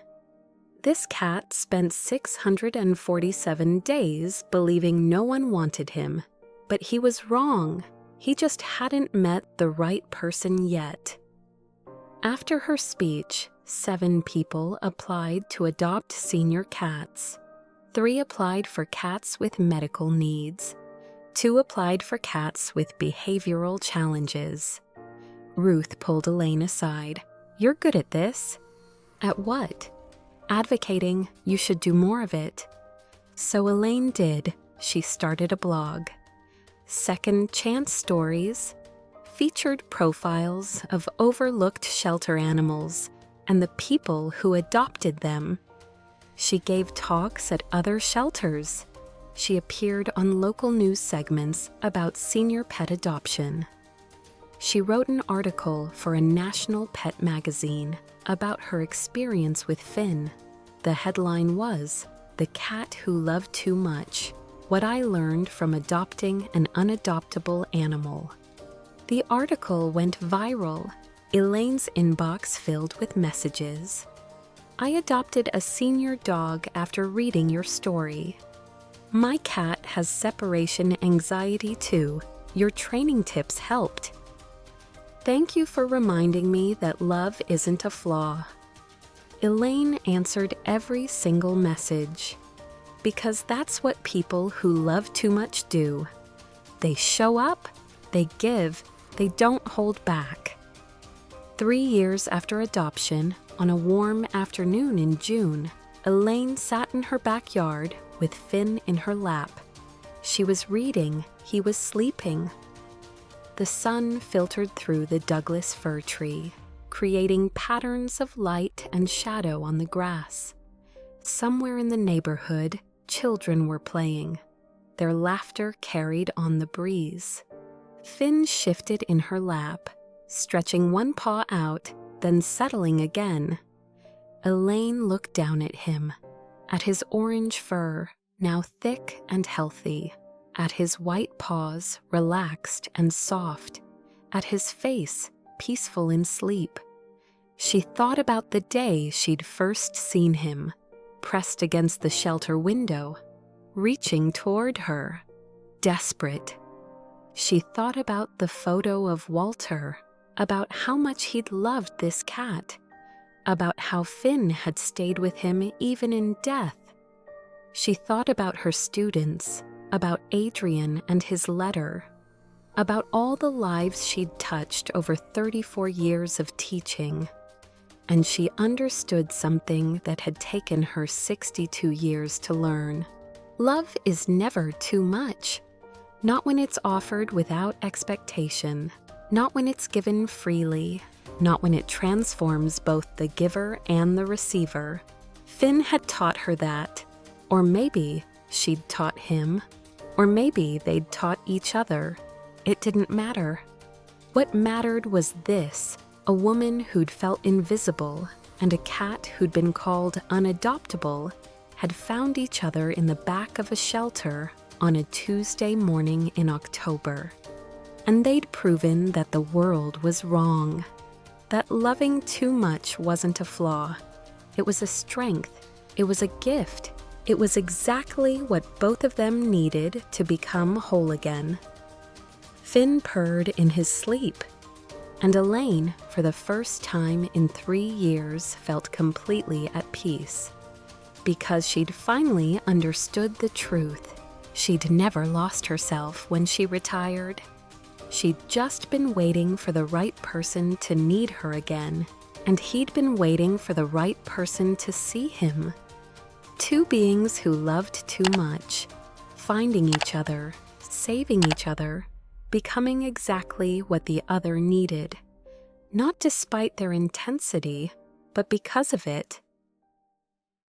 This cat spent 647 days believing no one wanted him, but he was wrong. He just hadn't met the right person yet. After her speech, 7 people applied to adopt senior cats. 3 applied for cats with medical needs. 2 applied for cats with behavioral challenges. Ruth pulled Elaine aside. You're good at this. At what? Advocating you should do more of it. So Elaine did. She started a blog. Second Chance Stories featured profiles of overlooked shelter animals and the people who adopted them. She gave talks at other shelters. She appeared on local news segments about senior pet adoption. She wrote an article for a national pet magazine about her experience with Finn. The headline was, "The Cat Who Loved Too Much: What I Learned from Adopting an Unadoptable Animal." The article went viral. Elaine's inbox filled with messages. I adopted a senior dog after reading your story. My cat has separation anxiety too. Your training tips helped. Thank you for reminding me that love isn't a flaw. Elaine answered every single message, because that's what people who love too much do. They show up, they give, they don't hold back. 3 years after adoption, on a warm afternoon in June, Elaine sat in her backyard with Finn in her lap. She was reading, he was sleeping. The sun filtered through the Douglas fir tree, creating patterns of light and shadow on the grass. Somewhere in the neighborhood, children were playing. Their laughter carried on the breeze. Finn shifted in her lap, stretching one paw out, then settling again. Elaine looked down at him, at his orange fur, now thick and healthy, at his white paws, relaxed and soft, at his face, peaceful in sleep. She thought about the day she'd first seen him, pressed against the shelter window, reaching toward her, desperate. She thought about the photo of Walter, about how much he'd loved this cat, about how Finn had stayed with him even in death. She thought about her students, about Adrian and his letter, about all the lives she'd touched over 34 years of teaching. And she understood something that had taken her 62 years to learn. Love is never too much. Not when it's offered without expectation, not when it's given freely, not when it transforms both the giver and the receiver. Finn had taught her that, or maybe she'd taught him, or maybe they'd taught each other. It didn't matter. What mattered was this: a woman who'd felt invisible and a cat who'd been called unadoptable had found each other in the back of a shelter on a Tuesday morning in October. And they'd proven that the world was wrong, that loving too much wasn't a flaw. It was a strength. It was a gift. It was exactly what both of them needed to become whole again. Finn purred in his sleep, and Elaine, for the first time in 3 years, felt completely at peace. Because she'd finally understood the truth. She'd never lost herself when she retired. She'd just been waiting for the right person to need her again, and he'd been waiting for the right person to see him. Two beings who loved too much, finding each other, saving each other, becoming exactly what the other needed. Not despite their intensity, but because of it.